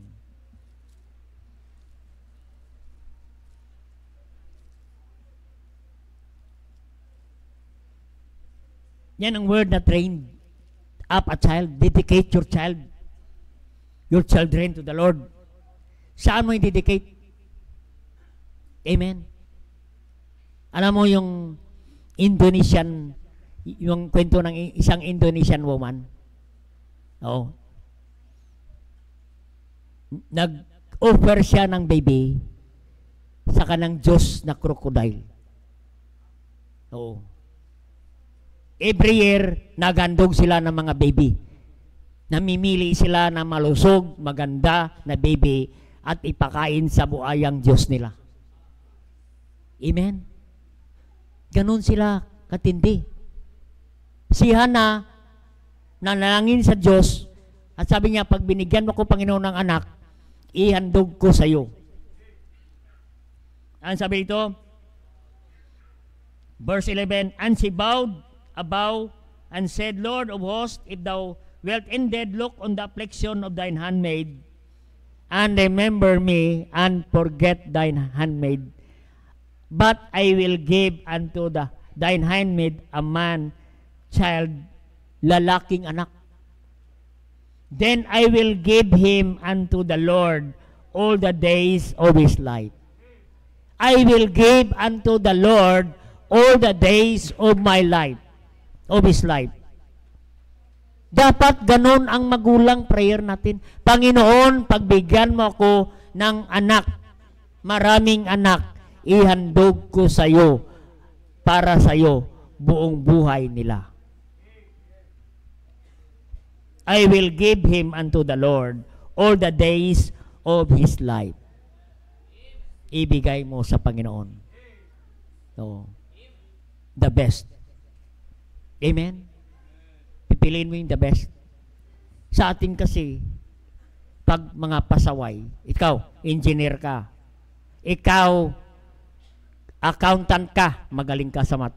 Yan ang word na train up a child. Dedicate your children to the Lord. Saan mo i-dedicate? Amen. Alam mo yung Indonesian, yung kwento ng isang Indonesian woman. Nag-offer siya ng baby sa kanang Diyos na crocodile. Every year, naghandog sila ng mga baby. Namimili sila ng malusog, maganda na baby at ipakain sa buayang Diyos nila. Amen? Ganon sila katindi. Si Hannah, nanalangin sa Diyos at sabi niya, pag binigyan mo ko, Panginoon, ng anak, ihandog ko sa iyo. Ang sabi ito, verse 11, and she bowed above and said, Lord of hosts, if thou wilt indeed look on the affliction of thine handmaid, and remember me, and forget thine handmaid, but I will give unto thine handmaid a man child, lalaking anak. then I will give him unto the Lord all the days of his life. I will give unto the Lord all the days of my life, of his life. Dapat ganun ang magulang prayer natin. Panginoon, pagbigyan mo ako ng anak, maraming anak, ihandog ko sa iyo para sa iyo buong buhay nila. I will give him unto the Lord all the days of his life. Ibigay mo sa Panginoon. So, the best. Amen? Pipiliin mo yung the best. Sa atin kasi, pag mga pasaway, ikaw, engineer ka, ikaw, accountant ka, magaling ka sa math.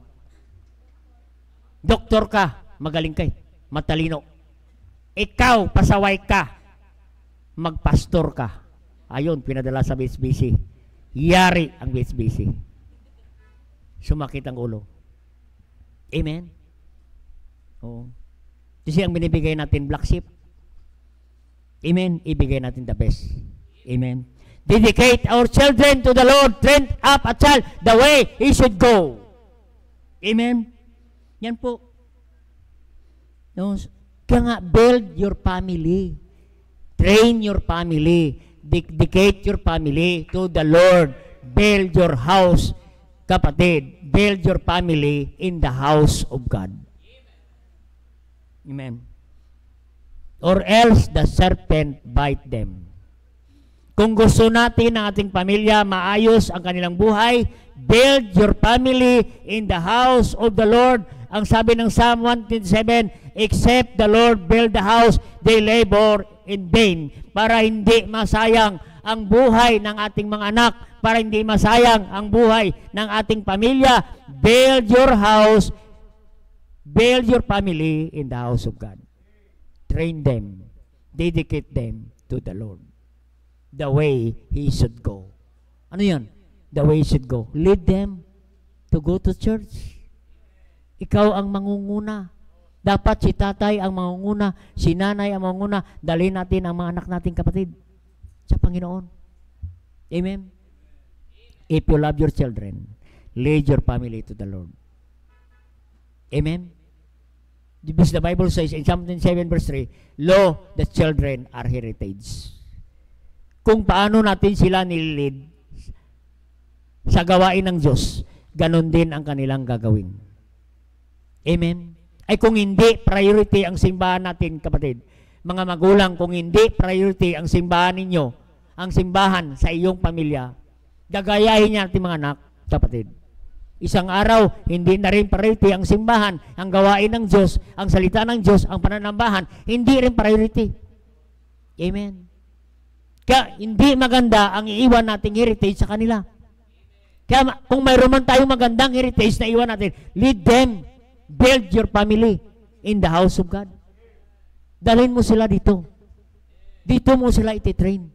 Doktor ka, magaling ka, matalino. Ikaw, pasaway ka, magpastor ka. Ayun, pinadala sa BSBC. Yari ang BSBC. Sumakit ang ulo. Amen? Oo. Kasi ang binibigay natin, black sheep. Amen? Ibigay natin the best. Amen? Dedicate our children to the Lord. Train up a child the way he should go. Amen? Yan po. No? Kaya nga, build your family. Train your family. Dedicate your family to the Lord. Build your house. Kapatid, build your family in the house of God. Amen. Or else the serpent bite them. Kung gusto natin ang ating pamilya maayos ang kanilang buhay, build your family in the house of the Lord. Ang sabi ng Psalm 127, except the Lord build the house, they labor in vain. Para hindi masayang ang buhay ng ating mga anak, para hindi masayang ang buhay ng ating pamilya, build your house, build your family in the house of God. Train them, dedicate them to the Lord. The way he should go. Ano yan? The way he should go. Lead them to go to church. Ikaw ang mangunguna. Dapat si tatay ang mangunguna, si nanay ang mangunguna. Dalhin natin ang mga anak nating kapatid sa Panginoon. Amen? If you love your children, lead your family to the Lord. Amen? Because the Bible says in Psalm 7 verse 3, lo, the children are heritage. Kung paano natin sila nililid sa gawain ng Diyos, ganon din ang kanilang gagawin. Amen? Ay kung hindi priority ang simbahan natin, kapatid, mga magulang, kung hindi priority ang simbahan ninyo, ang simbahan sa iyong pamilya, gagayahin niya natin mga anak, kapatid. Isang araw, hindi na rin priority ang simbahan, ang gawain ng Diyos, ang salita ng Diyos, ang pananambahan, hindi rin priority. Amen. Kaya hindi maganda ang iiwan nating heritage sa kanila. Kaya kung mayroon man tayong magandang heritage na iwan natin, lead them, build your family in the house of God. Dalhin mo sila dito. Dito mo sila ititrain.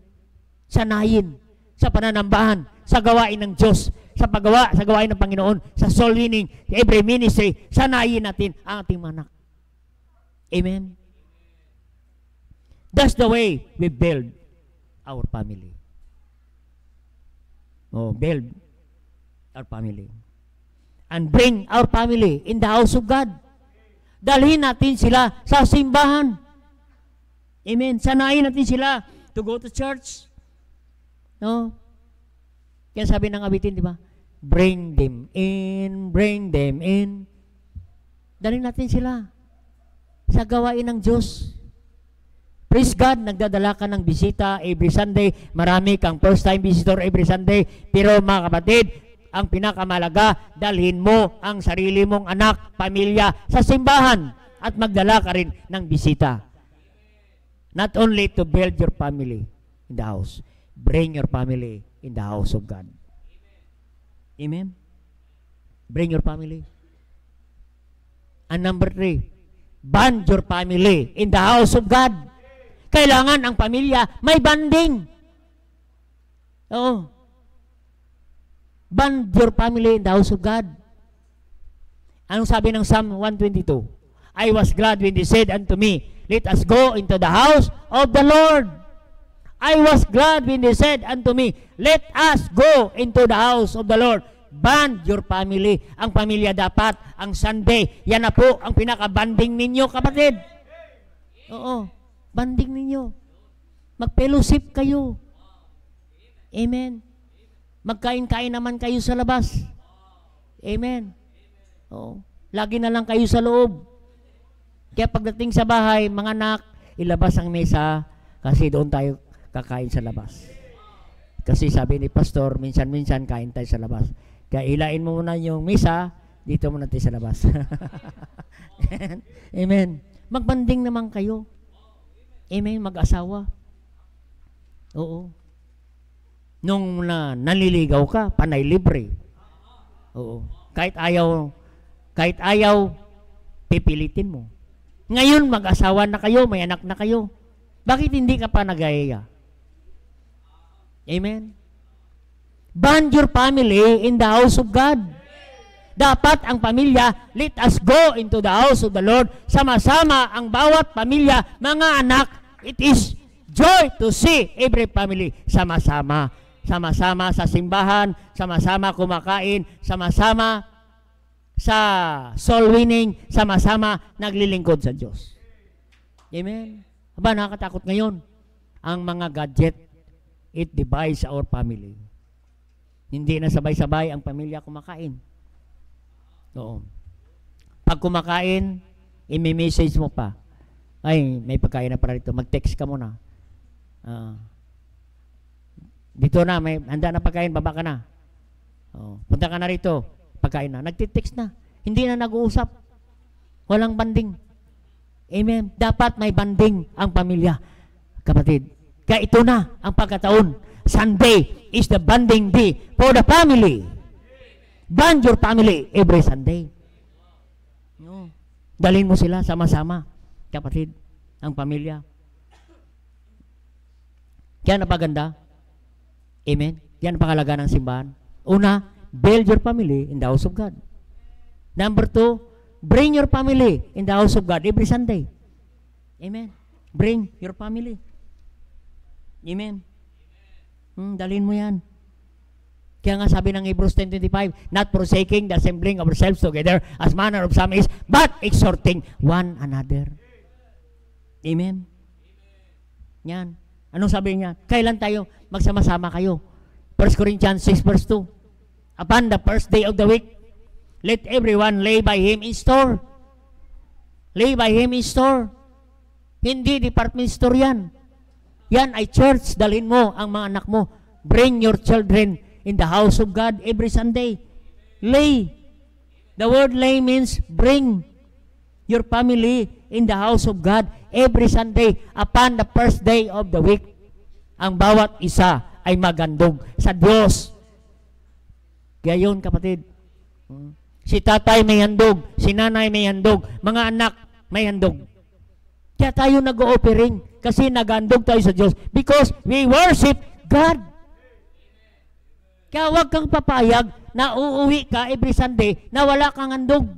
Sanayin sa pananambahan, sa gawain ng Diyos, sa gawain ng Panginoon, sa soul winning, every ministry, sanayin natin ang ating mga anak. Amen? That's the way we build our family. Oh, build our family. And bring our family in the house of God. Dalhin natin sila sa simbahan. Amen? Sanayin natin sila to go to church. No? Kaya sabi ng awitin, di ba? Bring them in, bring them in. Dalhin natin sila sa gawain ng Diyos. Praise God, nagdadala ka ng bisita every Sunday. Marami kang first-time visitor every Sunday. Pero mga kapatid, ang pinakamalaga, dalhin mo ang sarili mong anak, pamilya sa simbahan at magdala ka rin ng bisita. Not only to build your family in the house, bring your family in the house of God. Amen? Bring your family. And number 3, bond your family in the house of God. Kailangan ang pamilya may banding. Oo. Bond your family in the house of God. Anong sabi ng Psalm 122? I was glad when they said unto me, let us go into the house of the Lord. I was glad when they said unto me, let us go into the house of the Lord. Band your family. Ang pamilya dapat, ang Sunday, yan na po ang pinaka-banding ninyo, kapatid. Oo, banding ninyo. Mag-fellowship kayo. Amen. Magkain-kain naman kayo sa labas. Amen. Oo. Lagi na lang kayo sa loob. Kaya pagdating sa bahay, mga anak, ilabas ang mesa kasi doon tayo kakain sa labas. Kasi sabi ni pastor, minsan-minsan kain tayo sa labas. Kaya ilain mo muna yung mesa, dito muna tayo sa labas. Amen. Magbanding naman kayo. Amen. Mag-asawa. Oo. Nung naliligaw ka, panay libre. Oo. Kahit ayaw, pipilitin mo. Ngayon, mag-asawa na kayo, may anak na kayo. Bakit hindi ka pa nag-aaya? Amen? Band your family in the house of God. Dapat ang pamilya, let us go into the house of the Lord. Sama-sama ang bawat pamilya, mga anak. It is joy to see every family sama-sama. Sama-sama sa simbahan, sama-sama kumakain, sama-sama sa soul winning, sama-sama naglilingkod sa Diyos. Amen? Aba, nakakatakot ngayon. Ang mga gadget, it divides our family. Hindi na sabay-sabay ang pamilya kumakain. Oo. Pag kumakain, i-message mo pa. Ay, may pagkain na para dito. Mag-text ka muna. Dito na, may handa na pagkain, baba ka na. Punta ka na rito. Pagkain na. Nagtitext na. Hindi na nag-uusap. Walang banding. Amen. Dapat may banding ang pamilya. Kapatid. Kaya ito na ang pagkataon. Sunday is the banding day for the family. Band your family every Sunday. Dalhin mo sila sama-sama. Kapatid. Ang pamilya. Kaya napaganda. Amen. Yan ang pakalaga ng simbahan. Una, build your family in the house of God. Number 2, bring your family in the house of God every Sunday. Amen. Bring your family. Amen. Dalhin mo yan. Kaya nga sabi ng Hebrews 10:25, not forsaking the assembling of ourselves together as manner of some is, but exhorting one another. Amen. Yan. Anong sabi niya? Kailan tayo magsama-sama kayo? 1 Corinthians 6:2. Upon the first day of the week, let everyone lay by him in store. Lay by him in store. Hindi department store yan. Yan ay church. Dalhin mo ang mga anak mo. Bring your children in the house of God every Sunday. Lay. The word lay means bring your family in the house of God every Sunday upon the first day of the week. Ang bawat isa ay magandog sa Diyos. Kaya yun, kapatid. Si tatay may handog, si nanay may handog, mga anak may handog. Kaya tayo nag-o-offering kasi nag-handog tayo sa Diyos because we worship God. Kaya huwag kang papayag na uuwi ka every Sunday na wala kang handog.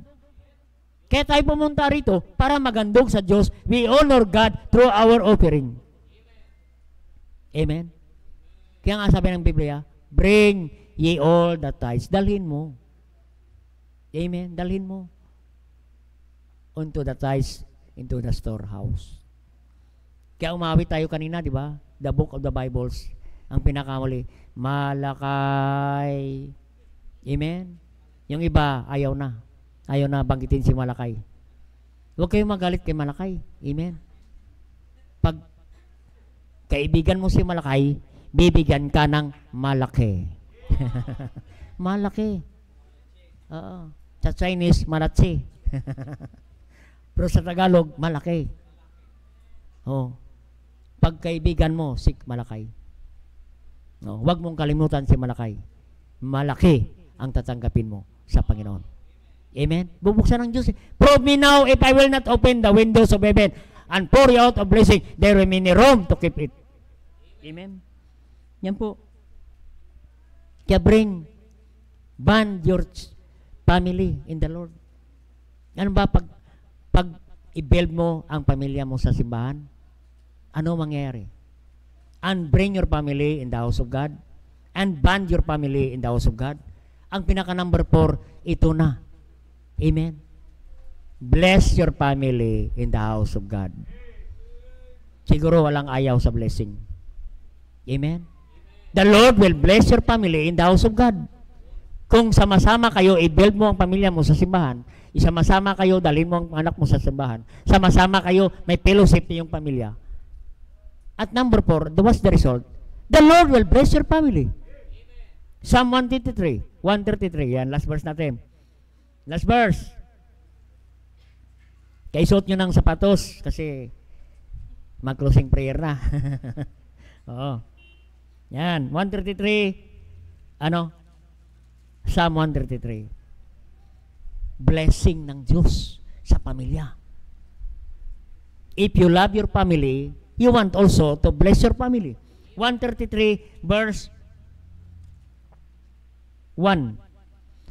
Kaya tayo pumunta rito para magandog sa Diyos. We honor God through our offering. Amen? Kaya nga sabi ng Biblia, bring ye all the tithes. Dalhin mo. Amen? Dalhin mo. Unto the tithes, into the storehouse. Kaya umawit tayo kanina, di ba? The book of the Bibles. Ang pinakamuli, Malakay. Amen? Yung iba, ayaw na. Ayaw na banggitin si Malakay. Huwag kayong magalit kay Malakay. Amen? Pag kaibigan mo si Malakay, bibigyan ka ng malaki. Malaki. Oo. Sa Chinese, malatsi. Pero sa Tagalog, malaki. Oh. Pag kaibigan mo, si Malakay. No, huwag mong kalimutan si Malakay. Malaki ang tatanggapin mo sa Panginoon. Amen? Bubuksan ng Diyos. Prove me now if I will not open the windows of heaven and pour you out of blessing, there remain room to keep it. Amen? Yan po. Kaya band your family in the Lord. Ano ba? Pag i-build mo ang pamilya mo sa simbahan, ano mangyayari? And bring your family in the house of God, and band your family in the house of God. Ang pinaka number 4, ito na. Amen. Bless your family in the house of God. Siguro walang ayaw sa blessing. Amen. The Lord will bless your family in the house of God. Kung sama-sama kayo, i-build mo ang pamilya mo sa simbahan, isama-sama kayo, dalhin mo ang anak mo sa simbahan, sama-sama kayo, may fellowship na yung pamilya. At number 4, what's the result? The Lord will bless your family. Psalm 133, yan, last verse natin. Last verse. Kaisuot nyo ng sapatos kasi mag-closing prayer na. Oo. Yan, 133, Psalm 133. Blessing ng Diyos sa pamilya. If you love your family, you want also to bless your family. 133 verse 1.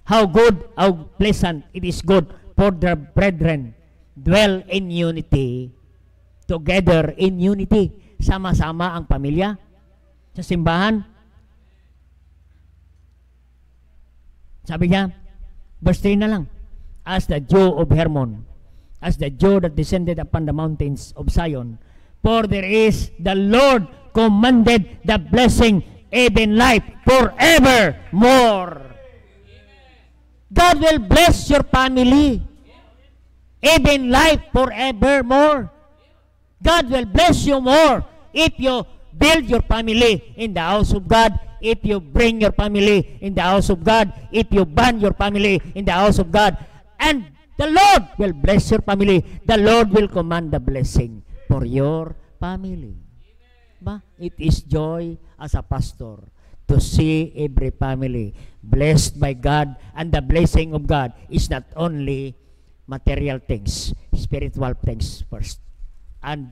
How good, how pleasant it is good for the brethren dwell in unity, together in unity. Sama-sama ang pamilya sa simbahan. Sabi niya, verse 3 na lang. As the dew of Hermon, as the dew that descended upon the mountains of Zion, for there is the Lord commanded the blessing, even life forevermore. God will bless your family, even life forevermore. God will bless you more if you build your family in the house of God, if you bring your family in the house of God, if you band your family in the house of God, and the Lord will bless your family. The Lord will command the blessing for your family. Ba? It is joy as a pastor to see every family blessed by God, and the blessing of God is not only material things, spiritual things first, and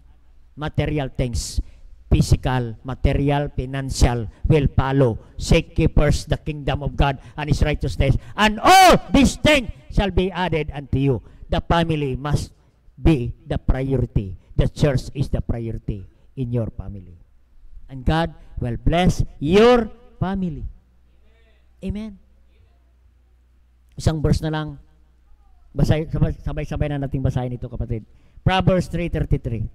material things, physical, material, financial will follow. Seek ye first the kingdom of God and His righteousness, and all these things shall be added unto you. The family must be the priority. The church is the priority in your family, and God will bless your family. Amen. Isang verse na lang, sabay-sabay na nating basahin ito, kapatid. Proverbs 3:33.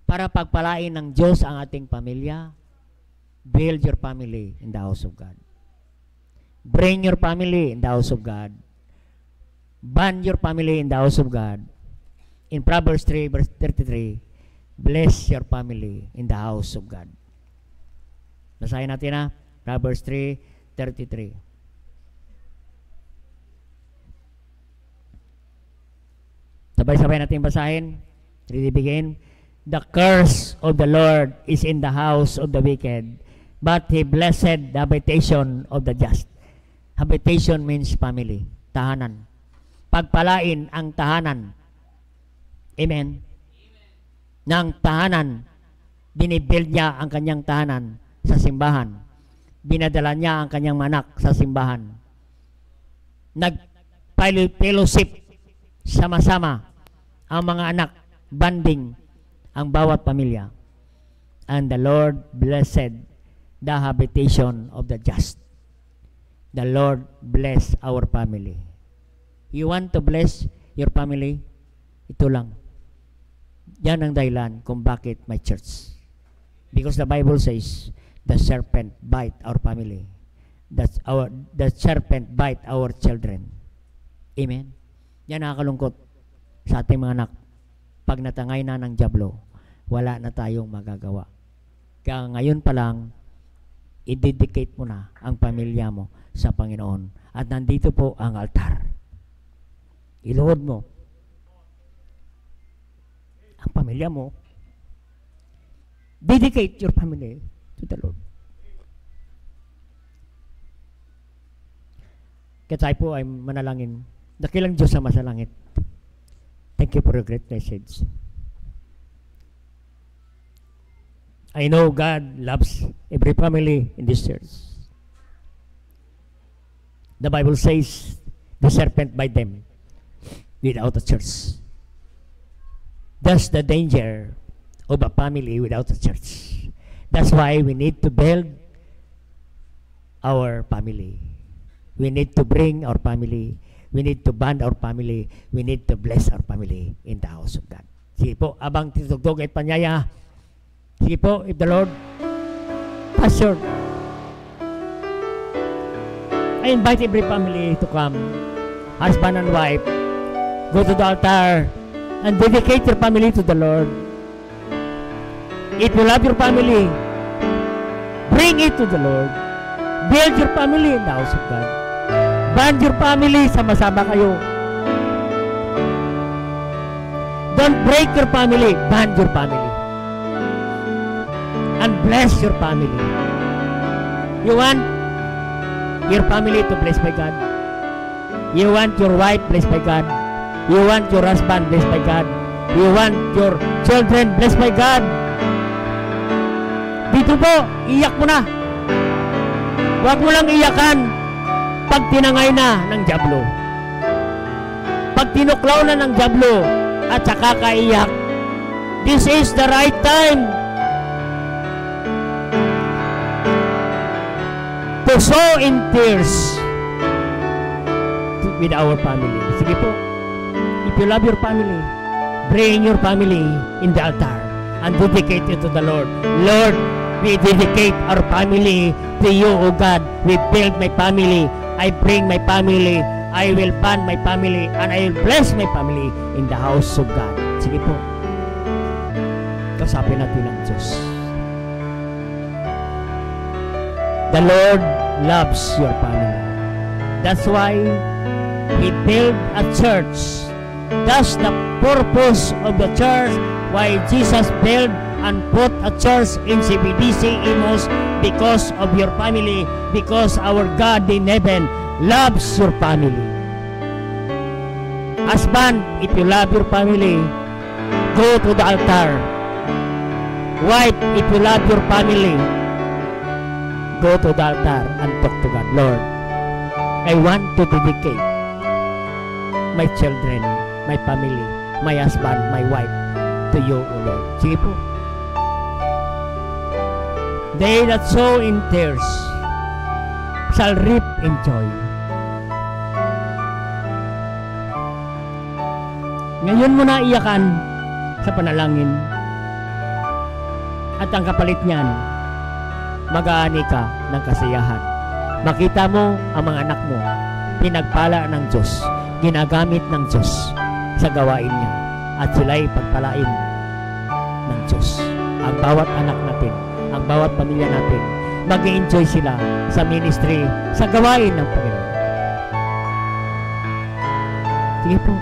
Para pagpalain ng Diyos ang ating pamilya, build your family in the house of God. Bring your family in the house of God. Band your family in the house of God. In Proverbs 3 verse 33, bless your family in the house of God. Basahin natin na, Proverbs 3:33. Sabay-sabay natin basahin. Ready, begin. The curse of the Lord is in the house of the wicked, but He blessed the habitation of the just. Habitation means family, tahanan. Pagpalain ang tahanan. Amen. Ng tahanan, binibuild niya ang kanyang tahanan sa simbahan. Binadala niya ang kanyang anak sa simbahan. Nag-fellowship sama-sama ang mga anak, banding ang bawat pamilya. And the Lord blessed the habitation of the just. The Lord bless our family. You want to bless your family? Ito lang. Yan ang dahilan kung bakit may church. Because the Bible says, the serpent bite our family. The serpent bite our children. Amen? Yan nakakalungkot sa ating mga anak. Pag natangay na ng dyablo, wala na tayong magagawa. Kaya ngayon pa lang, i-dedicate mo na ang pamilya mo sa Panginoon. At nandito po ang altar. Iluhod mo ang pamilya mo. Dedicate your family to the Lord. Kaya tayo po ay manalangin. Dakilang Diyos sa masalangit. Thank you for a great message. I know God loves every family in this church. The Bible says, the serpent bite them without a church. That's the danger of a family without a church. That's why we need to build our family. We need to bring our family. We need to bond our family. We need to bless our family in the house of God. Sige po, abang titugtog at panyaya. Sige po, if the Lord, Pastor, I invite every family to come, husband and wife, go to the altar and dedicate your family to the Lord. If you love your family, bring it to the Lord. Build your family in the house of God. Band your family, sama-sama kayo. Don't break your family, band your family. And bless your family. You want your family to blessed by God? You want your wife blessed by God? You want your husband blessed by God? You want your children blessed by God? Dito po, iyak mo na. Huwag mo lang iyakan pag tinangay na ng dyablo. Pag tinuklaw na ng dyablo at saka kaiyak, this is the right time to sow in tears with our family. Sige po, if you love your family, bring your family in the altar and dedicate it to the Lord. Lord, we dedicate our family to you, O God. We build my family. I bring my family. I will band my family and I will bless my family in the house of God. Sige po. Kasapin natin ang Diyos. The Lord loves your family. That's why He built a church. That's the purpose of the church. Why Jesus built and put a church in CBDC Imus, because of your family, because our God in heaven loves your family. Husband, if you love your family, go to the altar. Wife, if you love your family, go to the altar and talk to God. Lord, I want to dedicate my children, my family, my husband, my wife to you, O Lord. Sige po. They that sow in tears shall reap in joy. Ngayon mo na iyakan sa panalangin. At ang kapalit niyan, mag-aani ka ng kasiyahan. Makita mo ang mga anak mo, pinagpala ng Diyos, ginagamit ng Diyos sa gawain niya. At sila'y pagpalain ng Diyos. Ang bawat anak natin, ang bawat pamilya natin, mag-enjoy sila sa ministry, sa gawain ng Panginoon. Sige po,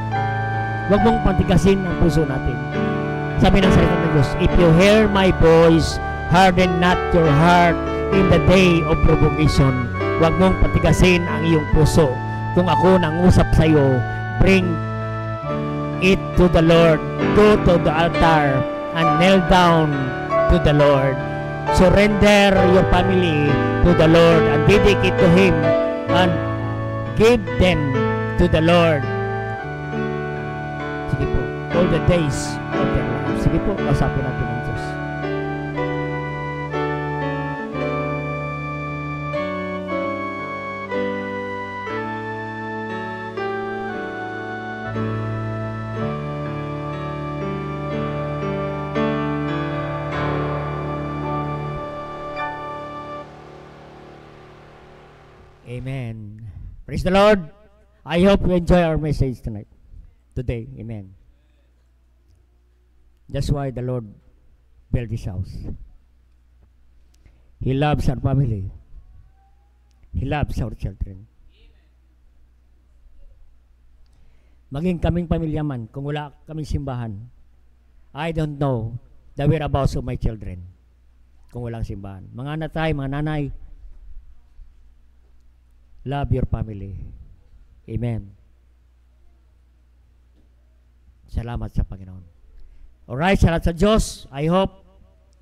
huwag mong patigasin ang puso natin. Sabi ng salita ng Diyos, if you hear my voice, harden not your heart in the day of provocation. Huwag mong patigasin ang iyong puso. Kung ako nangusap sa iyo, bring it to the Lord. Go to the altar and kneel down to the Lord. Surrender your family to the Lord and dedicate to Him and give them to the Lord. Sige po, all the days of their life. Sige po, kasapin natin ang Diyos. Amen. Praise the Lord. I hope you enjoy our message today. Amen. That's why the Lord built this house. He loves our family. He loves our children. Maging kaming pamilya man, kung wala kaming simbahan, I don't know the whereabouts of my children kung walang simbahan. Mga natay, mga nanay, love your family. Amen. Salamat sa Panginoon. Alright, salamat sa Diyos. I hope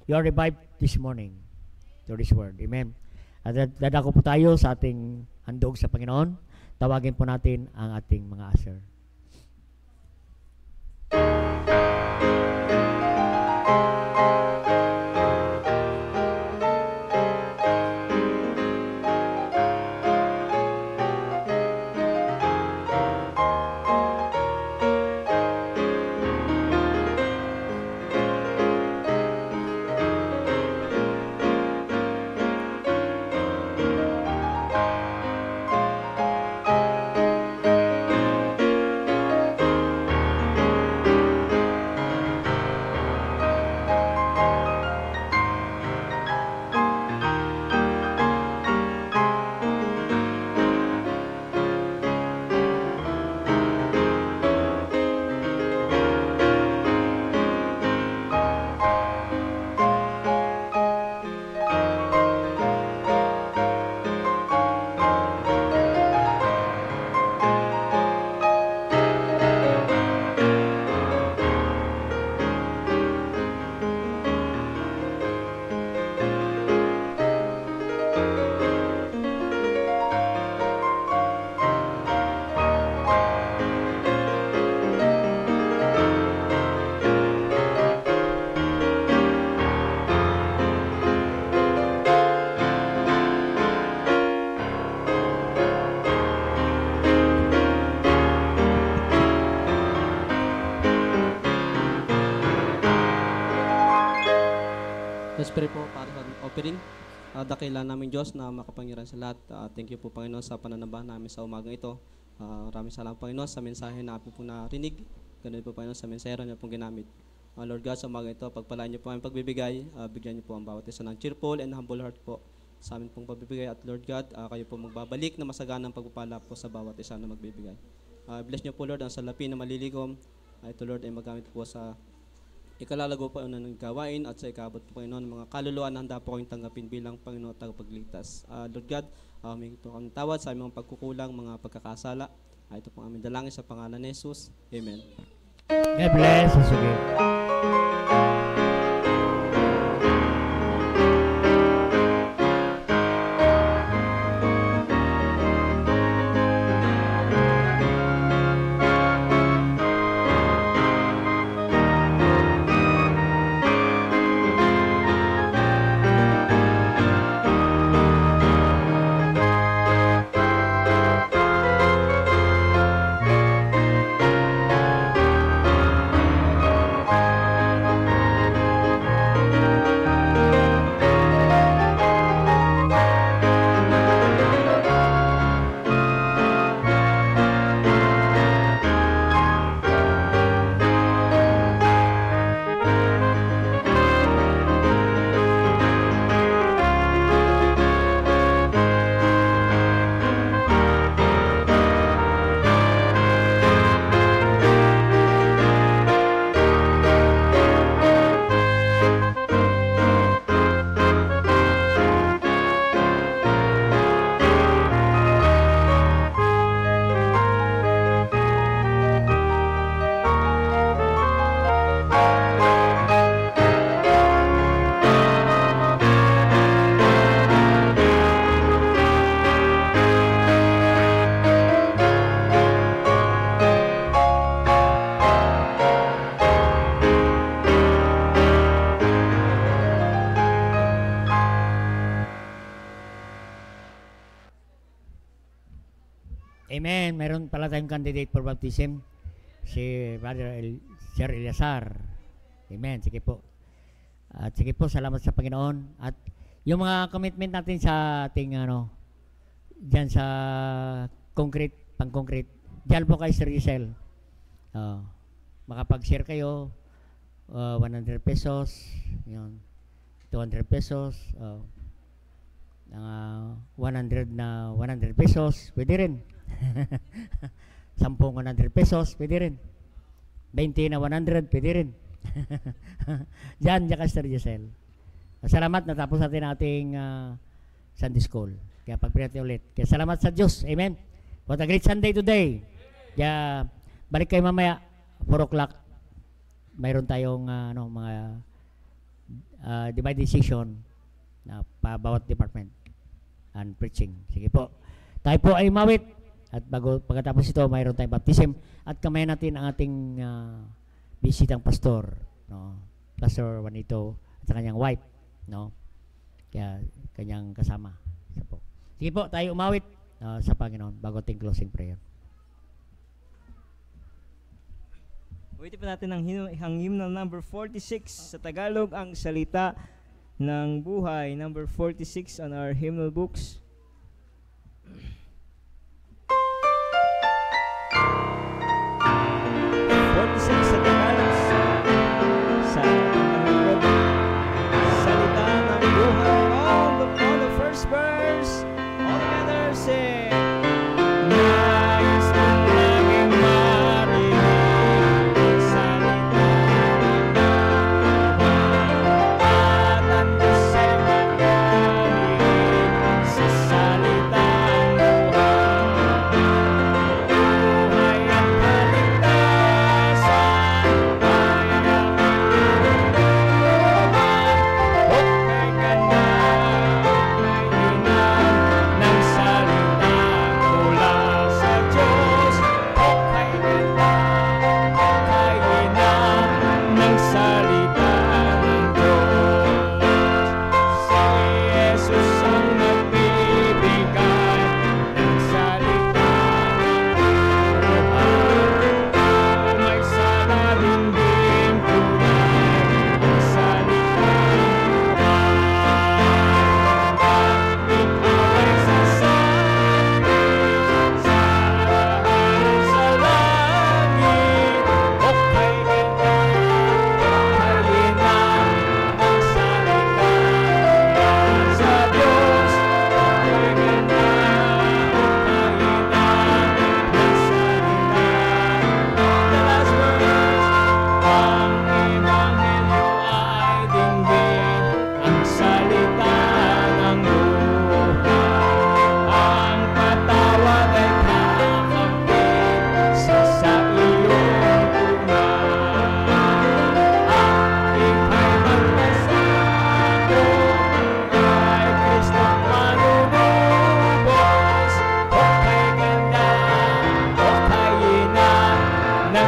you are revived this morning to this word. Amen. At dadako po tayo sa ating handog sa Panginoon. Tawagin po natin ang ating mga usher. Let's pray po para sa offering. Dakila namin Diyos na makapangyarihan sa lahat. Thank you po Panginoon sa pananambahan namin sa umagang ito. Maraming salamat Panginoon sa mensahe na amin po narinig. Ganun po Panginoon sa mensahero niyo pong ginamit. Lord God, sa umagang ito, pagpalaan niyo po ang pagbibigay. Bigyan niyo po ang bawat isa ng cheerful and humble heart po sa amin pong pagbibigay. At Lord God, kayo po magbabalik na masaganang pagpapala po sa bawat isa na magbibigay. Bless niyo po Lord ang salapi na maliligom. Ito Lord ay magamit po sa ikalalago po ng gawain at sa ikabot po Panginoon mga kaluluwa na handa po kayong tanggapin bilang Panginoon at tagapagligtas. Lord God, humingi po kami tawad sa aming mga pagkukulang, mga pagkakasala. Ito po aming dalangin sa pangalan ni Jesus. Amen. God bless. Sige. Amen. Meron pala tayong candidate for baptism. Si Brother Sir Eliazar. Amen. Sige po. At sige po, salamat sa Panginoon. At yung mga commitment natin sa ating diyan sa concrete, pang-concrete. Diyan po kay Sir Giselle. Makapag-share kayo. 100 pesos. Yun. 200 pesos. 100 na 100 pesos. Pwede rin. 10 100 pesos, pwede rin. 20 na 100, pwede rin. Diyan ka Sir Giselle. Salamat, natapos natin ating Sunday School. Kaya pagpirati ulit. Kaya salamat sa Diyos. Amen. What a great Sunday today. Kaya balik kayo mamaya 4 o'clock. Mayroon tayong mga divided session na bawat department and preaching. Sige po. Tayo po ay mawit. At pagkatapos ito, mayroon tayong baptism. At kamayan natin ang ating bisitang pastor. Pastor Juanito at sa kanyang wife. Kaya kanyang kasama. Sige po, tayo umawit sa Panginoon bago ating closing prayer. Ulitin pa natin ang hymnal number 46 sa Tagalog, ang salita ng buhay. Number 46 on our hymnal books. 46 sa Tagalog sa salita ng buhay. On the first verse, all together say, nais kong laging marinig ang salita ng buhay at ang dasal ng galing sa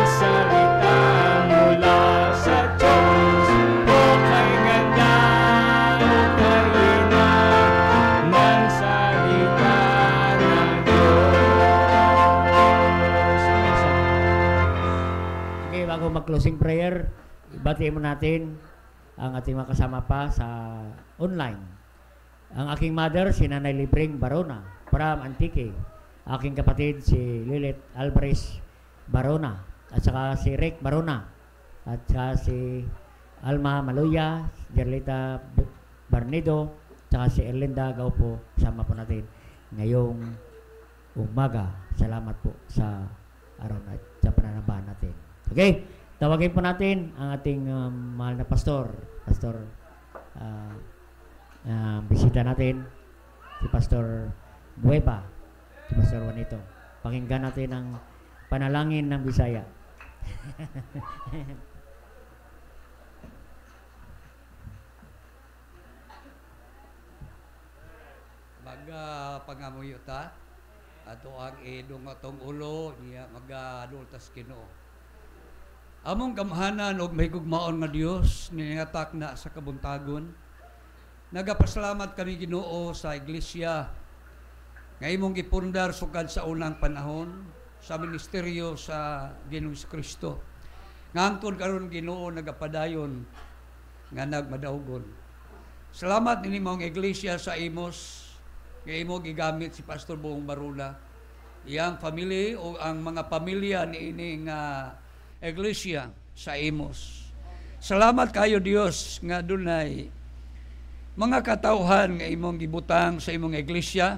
ang salita mula sa Diyos. Hukay ganda, hukay inang ng salita ng Diyos. Okay, bago mag-closing prayer, ibatiin mo natin ang ating mga kasama pa sa online. Ang aking mother, si Nanay Libring Barona from Antique. Aking kapatid, si Lilith Alvarez Barona. At saka si Rick Barona. At saka si Alma Maluya, Jerlita Barnido, saka si Erlinda Gaupo. Sama po natin ngayong umaga. Salamat po sa araw na sa pananambahan natin. Okay, tawagin po natin ang ating mahal na pastor. Bisita natin si Pastor Bueva, si Pastor Juanito. Pakinggan natin ang panalangin ng Bisaya. Pangamuyo ta ato ang idong atong ulo niya magadultas Ginoo. Among gamhanan og mahigugmaon nga Dios ningatak na sa kabuntagon. Nagapasalamat kami Ginoo sa iglesia nga imong gipundar sukad sa unang panahon sa ministeryo sa Ginoong Kristo. Ngangtod karon Ginoo nagapadayon nga nagmadaugon. Salamat nini mong iglesia sa Imos nga imo gigamit si Pastor Buong Barula. Iyang family o ang mga pamilya niini nga iglesia sa Imos. Salamat kayo Dios nga dunay mga katauhan nga imong gibutang sa imong iglesia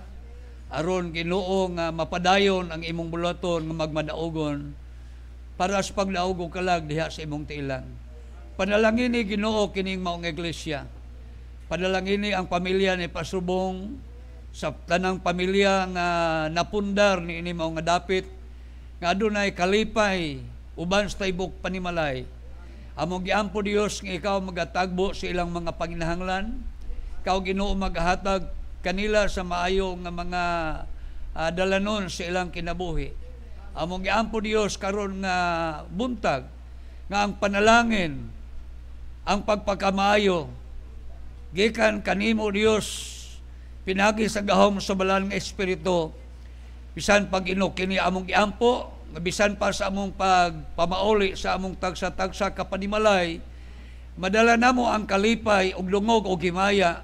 aron Ginoo nga mapadayon ang imong bulaton nga magmadaugon para sa pagdaog kalag diha sa imong tiilang. Panalangin ni Ginoo kining maong iglesia. Panalangin ni ang pamilya ni Pastor Bong sa tanang pamilya nga napundar ni ini mao nga dapit nga adunay kalipay uban sa tibok panimalay. Among giampo Dios nga ikaw magatagbo sa ilang mga panginahanglan. Ikaw Ginoo maghatag kanila sa maayo nga mga dalanon sa ilang kinabuhi. Among giampo Dios karon nga buntag nga ang panalangin, ang pagpakamaayo gikan kanimo Dios pinagi sa gahom sa balaan nga espiritu. Bisan pag kini among giampo, bisan pa sa among pagpamauli sa among tagsa-tagsa kapanimalay, madala namo ang kalipay ug lungog o himaya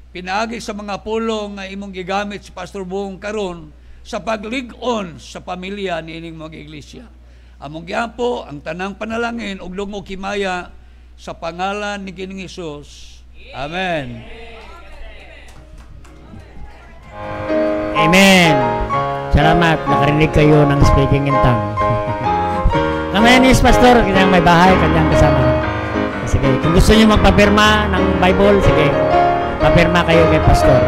pinaagi sa mga pulong nga imong gigamit si Pastor Buong karon sa paglig-on sa pamilya niining mga iglesia. Among giampo ang tanang panalangin ug lungog himaya sa pangalan ni Ginoong Hesus. Amen. Amen. Salamat, nakarinig kayo ng speaking in tongue. Kamayan is Pastor, kanyang may bahay, kanyang kasama. Sige, kung gusto niyo magpapirma ng Bible, sige, papirma kayo kay Pastor.